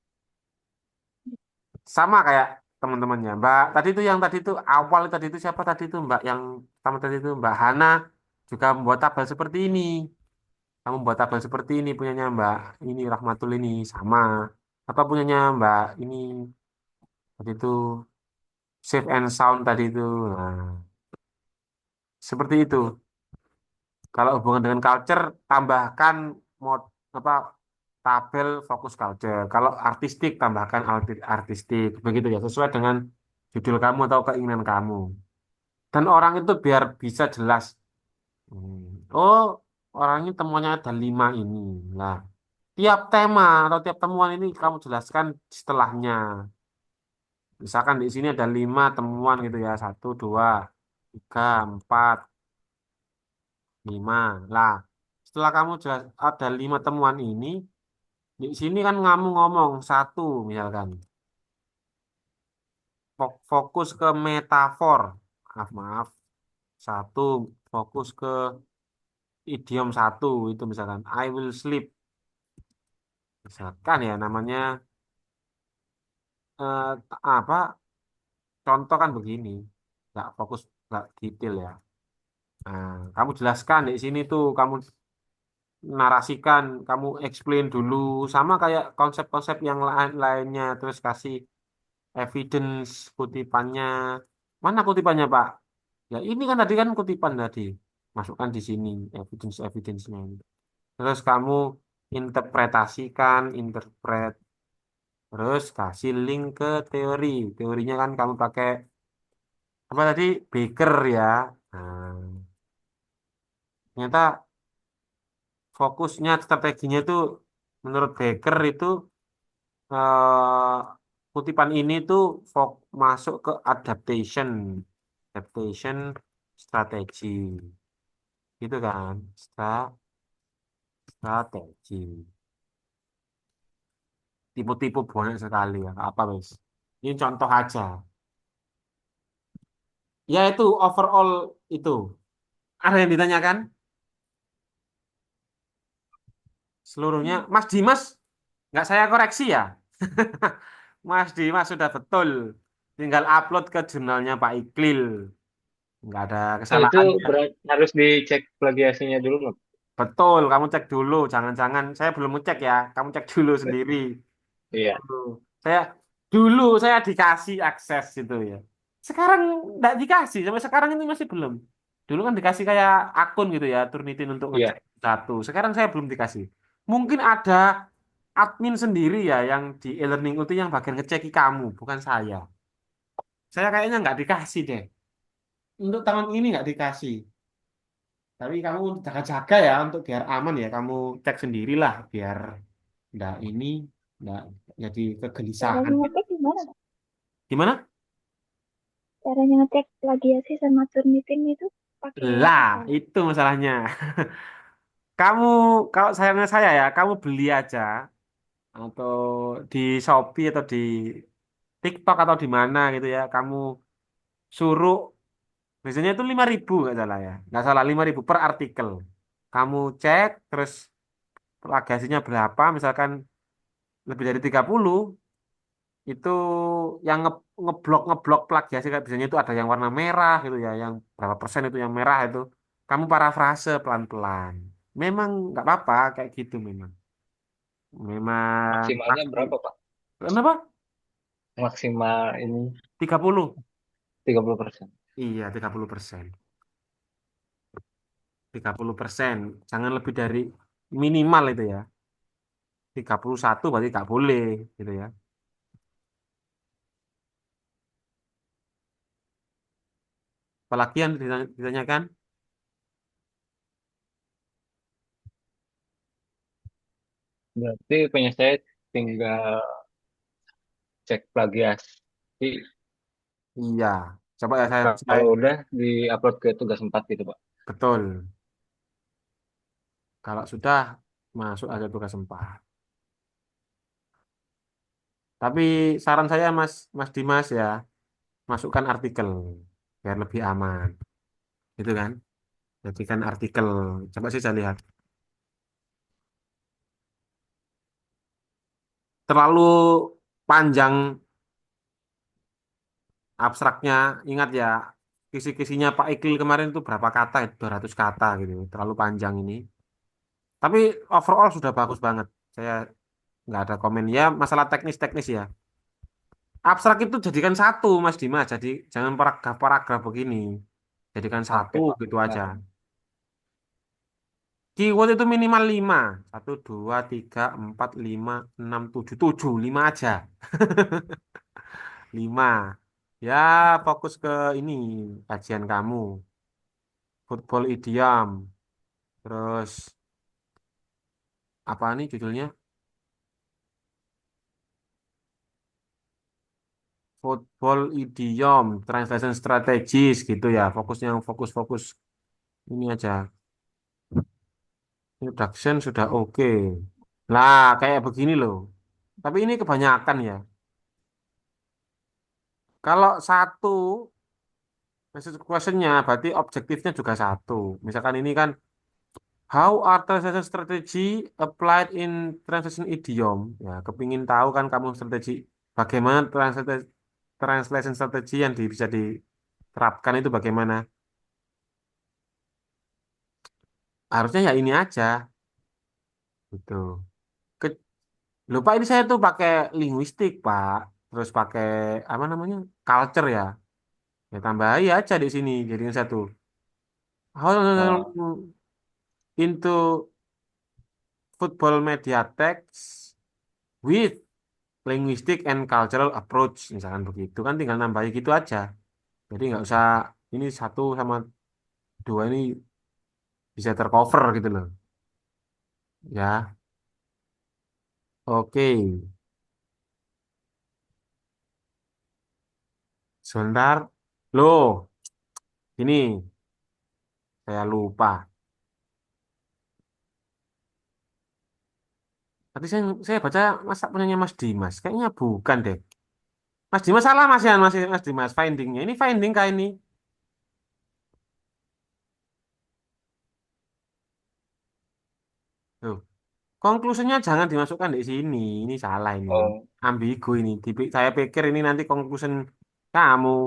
Sama kayak teman-temannya. Mbak tadi itu yang tadi itu awal tadi itu siapa tadi itu Mbak yang pertama tadi itu Mbak Hana juga membuat tabel seperti ini. Kamu buat tabel seperti ini punyanya Mbak ini Rahmatul ini sama. Atau punyanya Mbak ini tadi itu Safe and Sound tadi itu. Nah, seperti itu. Kalau hubungan dengan culture tambahkan mod apa tabel fokus culture. Kalau artistik tambahkan artistik. Begitu ya sesuai dengan judul kamu atau keinginan kamu. Dan orang itu biar bisa jelas. Oh, orang ini temuannya ada 5 ini. Nah, tiap tema atau tiap temuan ini kamu jelaskan setelahnya. Misalkan di sini ada 5 temuan gitu ya. Satu, dua, tiga, empat, lima. Lah, setelah kamu jelas ada 5 temuan ini, di sini kan kamu ngomong satu misalkan. Fokus ke metafor. Maaf, maaf. Satu, fokus ke idiom satu itu misalkan I will sleep. Misalkan ya namanya apa contoh kan begini nggak fokus nggak detail ya. Nah, kamu jelaskan di sini tuh kamu narasikan kamu explain dulu sama kayak konsep-konsep yang lainnya terus kasih evidence kutipannya mana kutipannya Pak ya ini kan tadi kan kutipan tadi masukkan di sini evidence-nya terus kamu interpretasikan interpret terus kasih link ke teori. Teorinya kan kamu pakai apa tadi? Baker ya. Nah, ternyata fokusnya strateginya itu menurut Baker itu eh, kutipan ini tuh masuk ke adaptation. Adaptation strategi. Gitu kan. Strategi. Tipu-tipu banyak sekali ya. Apa wes? Ini contoh aja. Ya itu overall itu. Ada yang ditanyakan? Seluruhnya. Mas Dimas, nggak saya koreksi ya? Mas Dimas sudah betul. Tinggal upload ke jurnalnya Pak Iklil. Nggak ada Oh, itu kesalahan ya. harus dicek plagiasinya dulu nggak? Betul, kamu cek dulu. Jangan-jangan, saya belum ngecek ya. Kamu cek dulu sendiri. Iya, Tuh. Saya dulu saya dikasih akses itu ya. Sekarang nggak dikasih. Sampai sekarang ini masih belum. Dulu kan dikasih kayak akun gitu ya. Turnitin untuk ngecek iya, satu. Sekarang saya belum dikasih. Mungkin ada admin sendiri ya yang di e-learning itu yang bagian ngeceki kamu, bukan saya. Saya kayaknya nggak dikasih deh. Untuk tahun ini nggak dikasih. Tapi kamu jaga-jaga ya untuk biar aman ya. Kamu cek sendirilah biar nggak ini nggak jadi kegelisahan Caranya gitu. ngecek gimana? Gimana? Caranya ngecek plagiasi sama Turnitin itu pakai Lah, apa? itu masalahnya. Kamu kalau sayangnya saya ya, kamu beli aja atau di Shopee atau di TikTok atau di mana gitu ya. Kamu suruh biasanya itu 5.000 nggak salah ya. Nggak salah 5.000 per artikel. Kamu cek terus plagiasinya berapa, misalkan lebih dari 30 itu yang ngeblok ngeblok plagiasi kayak biasanya itu ada yang warna merah gitu ya, yang berapa persen itu yang merah itu. Kamu parafrase pelan-pelan. Memang nggak apa-apa kayak gitu memang. Memang Maksimalnya pasti. berapa, Pak? Kenapa? Maksimal ini 30. 30%. Iya, 30%. 30%. Jangan lebih dari minimal itu ya. 31 berarti nggak boleh gitu ya. Apalagi yang ditanyakan? Berarti punya saya tinggal cek plagiasi. Iya. Coba ya saya Kalau udah di-upload ke tugas 4 gitu, Pak. betul. Kalau sudah masuk aja tugas 4. Tapi saran saya Mas Mas Dimas ya, masukkan artikel biar lebih aman. Gitu kan? Jadikan artikel. Coba sih saya lihat. Terlalu panjang abstraknya, ingat ya, kisi-kisinya Pak Iqbal kemarin itu berapa kata, 200 kata gitu. Terlalu panjang ini. Tapi overall sudah bagus banget. Saya nggak ada komen ya, masalah teknis-teknis ya. Abstrak itu jadikan satu, Mas Dimas. Jadi jangan paragraf-paragraf begini. Jadikan satu Oke, Pak. gitu Nah, aja. Keyword itu minimal 5. 1, 2, 3, 4, 5, 6, 7. 7, 5 aja. 5. Ya, fokus ke ini, kajian kamu. Football idiom. Terus, apa nih judulnya? Football idiom, translation strategis gitu ya. Fokusnya yang fokus-fokus ini aja. Introduction sudah oke. Lah, kayak begini loh. Tapi ini kebanyakan ya. Kalau satu message questionnya berarti objektifnya juga satu. Misalkan ini kan how are translation strategy applied in translation idiom? Ya, kepingin tahu kan kamu strategi bagaimana translation strategi yang bisa diterapkan itu bagaimana? Harusnya ya ini aja gitu. Ke, Lupa ini saya tuh pakai linguistik, Pak. Terus pakai apa namanya? Culture ya. Ya tambahin aja di sini jadikan satu. oh, How into football media text with linguistic and cultural approach misalkan begitu kan tinggal nambahin gitu aja. Jadi nggak usah ini satu sama dua ini bisa tercover gitu loh. Ya, oke. Sebentar. Loh, ini saya lupa. Tadi saya baca masa punyanya Mas Dimas. Kayaknya bukan deh. Mas Dimas salah Mas ya, Mas Dimas findingnya. Ini finding kah ini? Tuh, konklusinya jangan dimasukkan di sini. Ini salah ini. oh, Ambigu ini. Saya pikir ini nanti conclusion kamu.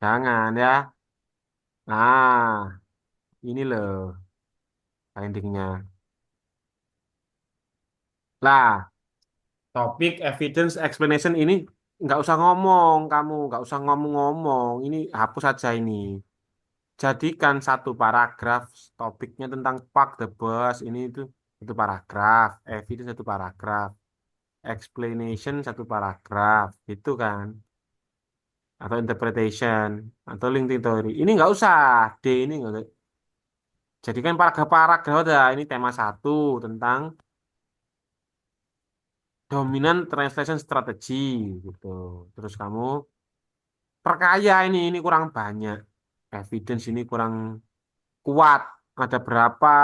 Jangan ya. Nah, ini loh findingnya. Lah, topik evidence explanation ini nggak usah ngomong kamu, nggak usah ngomong-ngomong. Ini hapus saja ini. Jadikan satu paragraf topiknya tentang park the bus ini itu paragraf, evidence satu paragraf, explanation satu paragraf, itu kan, atau interpretation, atau linking theory. Ini nggak usah, D ini nggak usah. Jadikan paragraf-paragraf ada. Ini tema satu tentang dominant translation strategy gitu. Terus kamu perkaya ini kurang banyak. Evidence ini kurang kuat. Ada berapa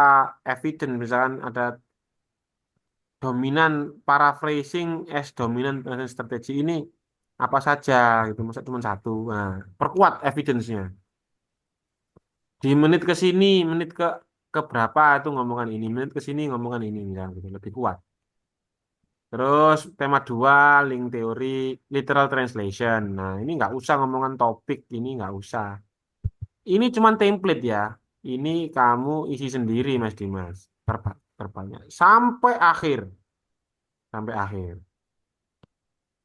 evidence misalkan ada dominan paraphrasing as dominant translation strategy ini apa saja gitu. Masa cuma satu. Nah, perkuat evidence-nya. Di menit ke sini, menit ke berapa itu ngomongan ini, menit ke sini ngomongan ini misalkan gitu. Lebih kuat. Terus tema dua, link teori, literal translation. Nah, ini nggak usah ngomongan topik, ini nggak usah. Ini cuma template ya. Ini kamu isi sendiri, Mas Dimas. Perbanyak. Sampai akhir. Sampai akhir.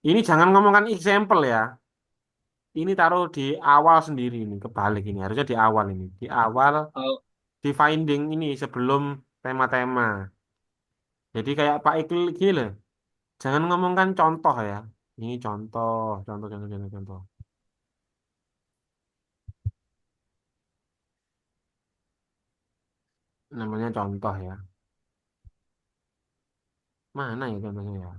Ini jangan ngomongkan example ya. Ini taruh di awal sendiri ini. Kebalik ini. Harusnya di awal ini. Di awal, Oh, di finding ini sebelum tema-tema. Jadi kayak Pak Ikil gini loh. Jangan ngomongkan contoh ya. Ini contoh, contoh, contoh, contoh, contoh. Namanya contoh ya. Mana ya contohnya ya?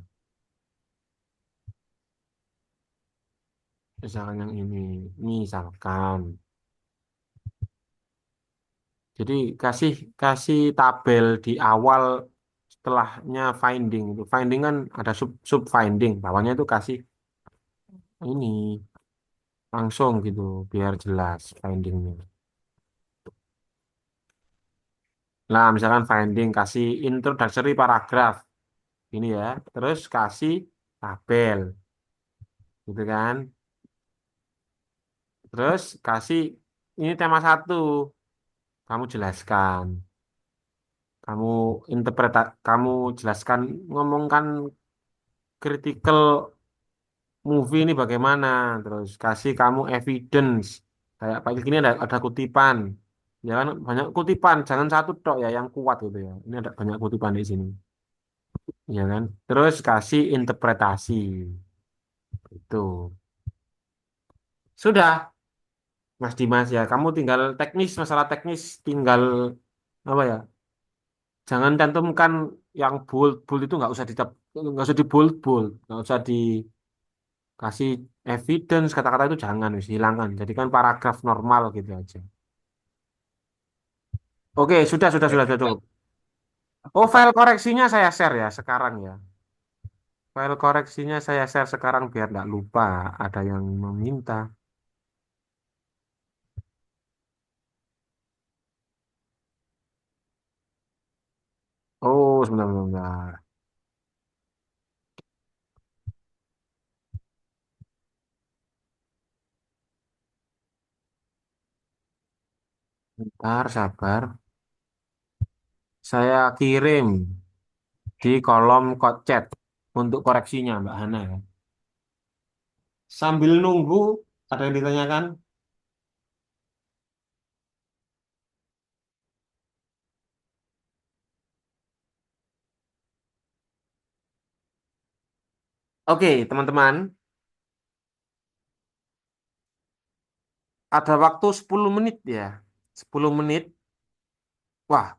Misalkan yang ini. Misalkan. Jadi kasih kasih tabel di awal setelahnya finding itu. Finding kan ada sub finding. Bawahnya itu kasih ini langsung gitu biar jelas findingnya. Nah, misalkan finding kasih introductory paragraph ini ya. Terus kasih tabel gitu kan. Terus kasih ini tema satu, kamu jelaskan, kamu kamu jelaskan, ngomongkan critical movie ini bagaimana, terus kasih kamu evidence, kayak Pak gini ada kutipan, jangan banyak kutipan, jangan satu tok ya yang kuat gitu ya, ini ada banyak kutipan di sini, ya kan, terus kasih interpretasi, itu sudah, Mas Dimas ya, kamu tinggal teknis, masalah teknis tinggal apa ya? Jangan cantumkan yang bold bold itu nggak usah di bold bold, nggak usah dikasih evidence kata-kata itu jangan wis hilangkan. Jadikan paragraf normal gitu aja. Oke, sudah baik. cukup. Oh, file koreksinya saya share ya sekarang ya. File koreksinya saya share sekarang biar nggak lupa ada yang meminta. Oh, sebentar, sebentar. Bentar, sabar. Saya kirim di kolom chat untuk koreksinya, Mbak Hana ya. Sambil nunggu, ada yang ditanyakan? Oke, teman-teman, ada waktu 10 menit ya. 10 menit. Wah,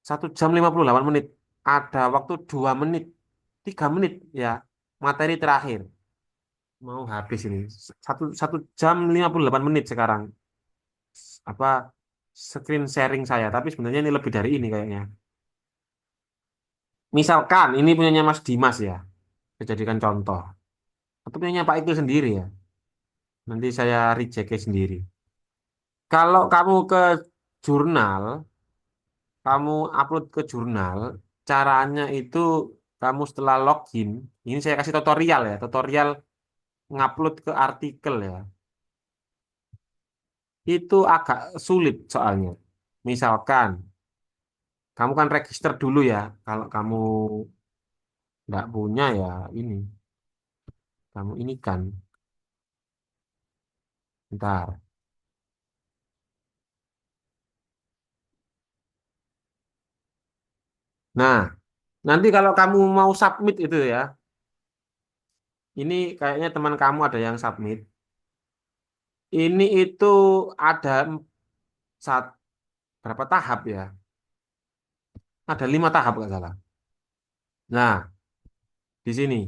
1 jam 58 menit. Ada waktu 2 menit. 3 menit ya. Materi terakhir. Mau habis ini. Satu jam 58 menit sekarang. Apa screen sharing saya. Tapi sebenarnya ini lebih dari ini kayaknya. Misalkan ini punyanya Mas Dimas ya. Saya jadikan contoh. Atau punyanya Pak itu sendiri ya. Nanti saya reject sendiri. Kalau kamu ke jurnal, kamu upload ke jurnal, caranya itu kamu setelah login, ini saya kasih tutorial ya, tutorial ngupload ke artikel ya. Itu agak sulit soalnya. Misalkan, kamu kan register dulu ya, kalau kamu nggak punya ya ini, kamu ini kan, ntar. Nah, nanti kalau kamu mau submit itu ya, ini kayaknya teman kamu ada yang submit. Ini itu ada berapa tahap ya? Ada 5 tahap nggak salah. Nah, di sini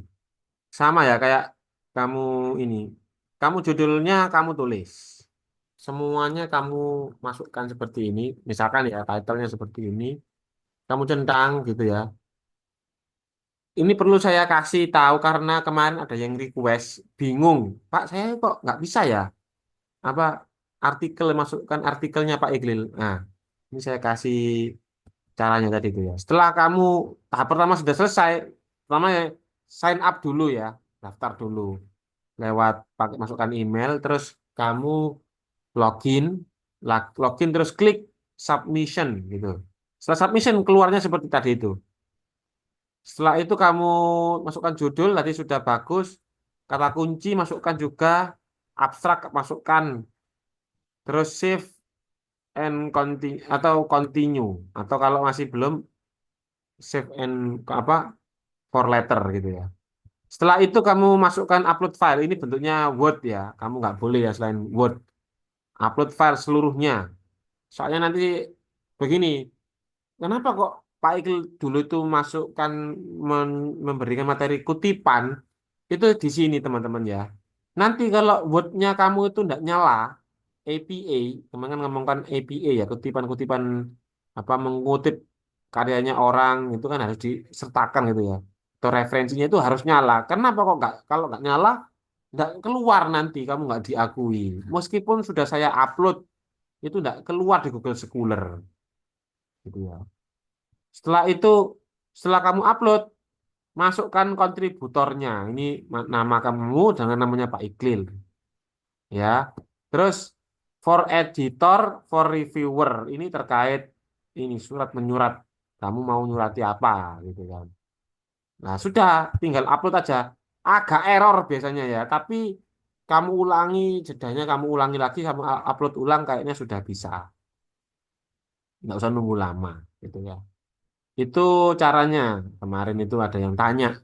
sama ya kayak kamu ini. Kamu judulnya kamu tulis. Semuanya kamu masukkan seperti ini. Misalkan ya title-nya seperti ini. Kamu centang gitu ya. Ini perlu saya kasih tahu karena kemarin ada yang request bingung. Pak, saya kok nggak bisa ya? Apa artikel masukkan artikelnya Pak Iqlil. Nah, ini saya kasih caranya tadi itu ya. Setelah kamu tahap pertama sudah selesai, pertama ya sign up dulu ya, daftar dulu lewat pakai masukkan email, terus kamu login, login terus klik submission gitu. Setelah submission keluarnya seperti tadi itu. Setelah itu kamu masukkan judul tadi sudah bagus, kata kunci masukkan juga, abstrak masukkan, terus save and continue atau continue atau kalau masih belum save and apa for letter gitu ya. Setelah itu kamu masukkan upload file. Ini bentuknya Word ya. Kamu nggak boleh ya selain Word. Upload file seluruhnya. Soalnya nanti begini. Kenapa kok Pak Iqbal dulu itu masukkan memberikan materi kutipan itu di sini teman-teman ya. Nanti kalau Word-nya kamu itu tidak nyala, APA, kemarin kan ngomongkan APA ya, kutipan-kutipan apa mengutip karyanya orang itu kan harus disertakan gitu ya. Atau referensinya itu harus nyala. Kenapa kok nggak kalau nggak nyala nggak keluar nanti kamu nggak diakui. Meskipun sudah saya upload itu nggak keluar di Google Scholar gitu ya. Setelah itu setelah kamu upload masukkan kontributornya. Ini nama kamu dengan namanya Pak Iqlil ya. Terus for editor, for reviewer ini terkait ini surat menyurat. Kamu mau nyurati apa gitu kan. Nah, sudah tinggal upload aja. Agak error biasanya ya, tapi kamu ulangi jedanya kamu ulangi lagi kamu upload ulang kayaknya sudah bisa. Nggak usah nunggu lama gitu ya. Itu caranya. Kemarin itu ada yang tanya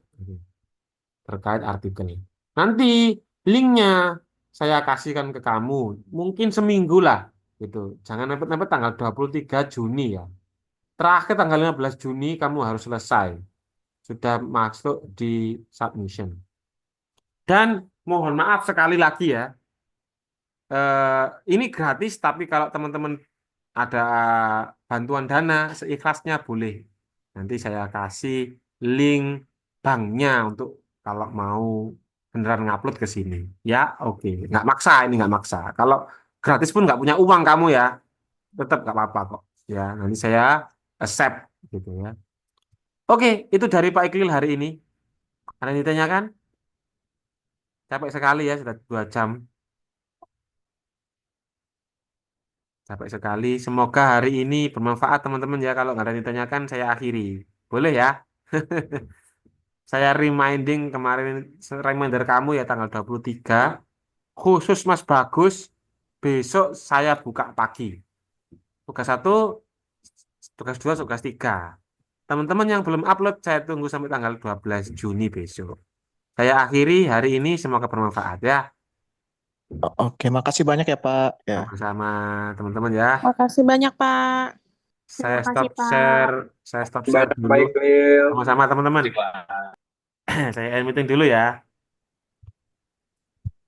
terkait artikel. Nanti linknya saya kasihkan ke kamu. Mungkin seminggu lah gitu. Jangan mepet-mepet tanggal 23 Juni ya. Terakhir tanggal 15 Juni kamu harus selesai. Sudah masuk di submission. Dan mohon maaf sekali lagi ya. Ini gratis tapi kalau teman-teman ada bantuan dana seikhlasnya boleh. Nanti saya kasih link banknya untuk kalau mau beneran ngupload ke sini. Ya, oke. Nggak maksa, ini nggak maksa. Kalau gratis pun nggak punya uang kamu ya, tetap nggak apa-apa kok. Ya, nanti saya accept gitu ya. Oke, itu dari Pak Iqlil hari ini. Ada yang ditanyakan? Capek sekali ya, sudah 2 jam. Capek sekali. Semoga hari ini bermanfaat teman-teman ya. Kalau nggak ada yang ditanyakan, saya akhiri. Boleh ya? Saya reminder kamu ya tanggal 23. Khusus Mas Bagus, besok saya buka pagi. Tugas 1, tugas 2, tugas 3. Teman-teman yang belum upload, saya tunggu sampai tanggal 12 Juni besok. Saya akhiri hari ini, semoga bermanfaat ya. Oke, makasih banyak ya Pak. Ya. Sama-sama teman-teman ya. Makasih banyak, Pak. Saya Terima stop kasih, Pak. share, saya stop share Baik, dulu. baik, Lil. Sama-sama teman-teman. Terima kasih, Pak. Saya end meeting dulu ya.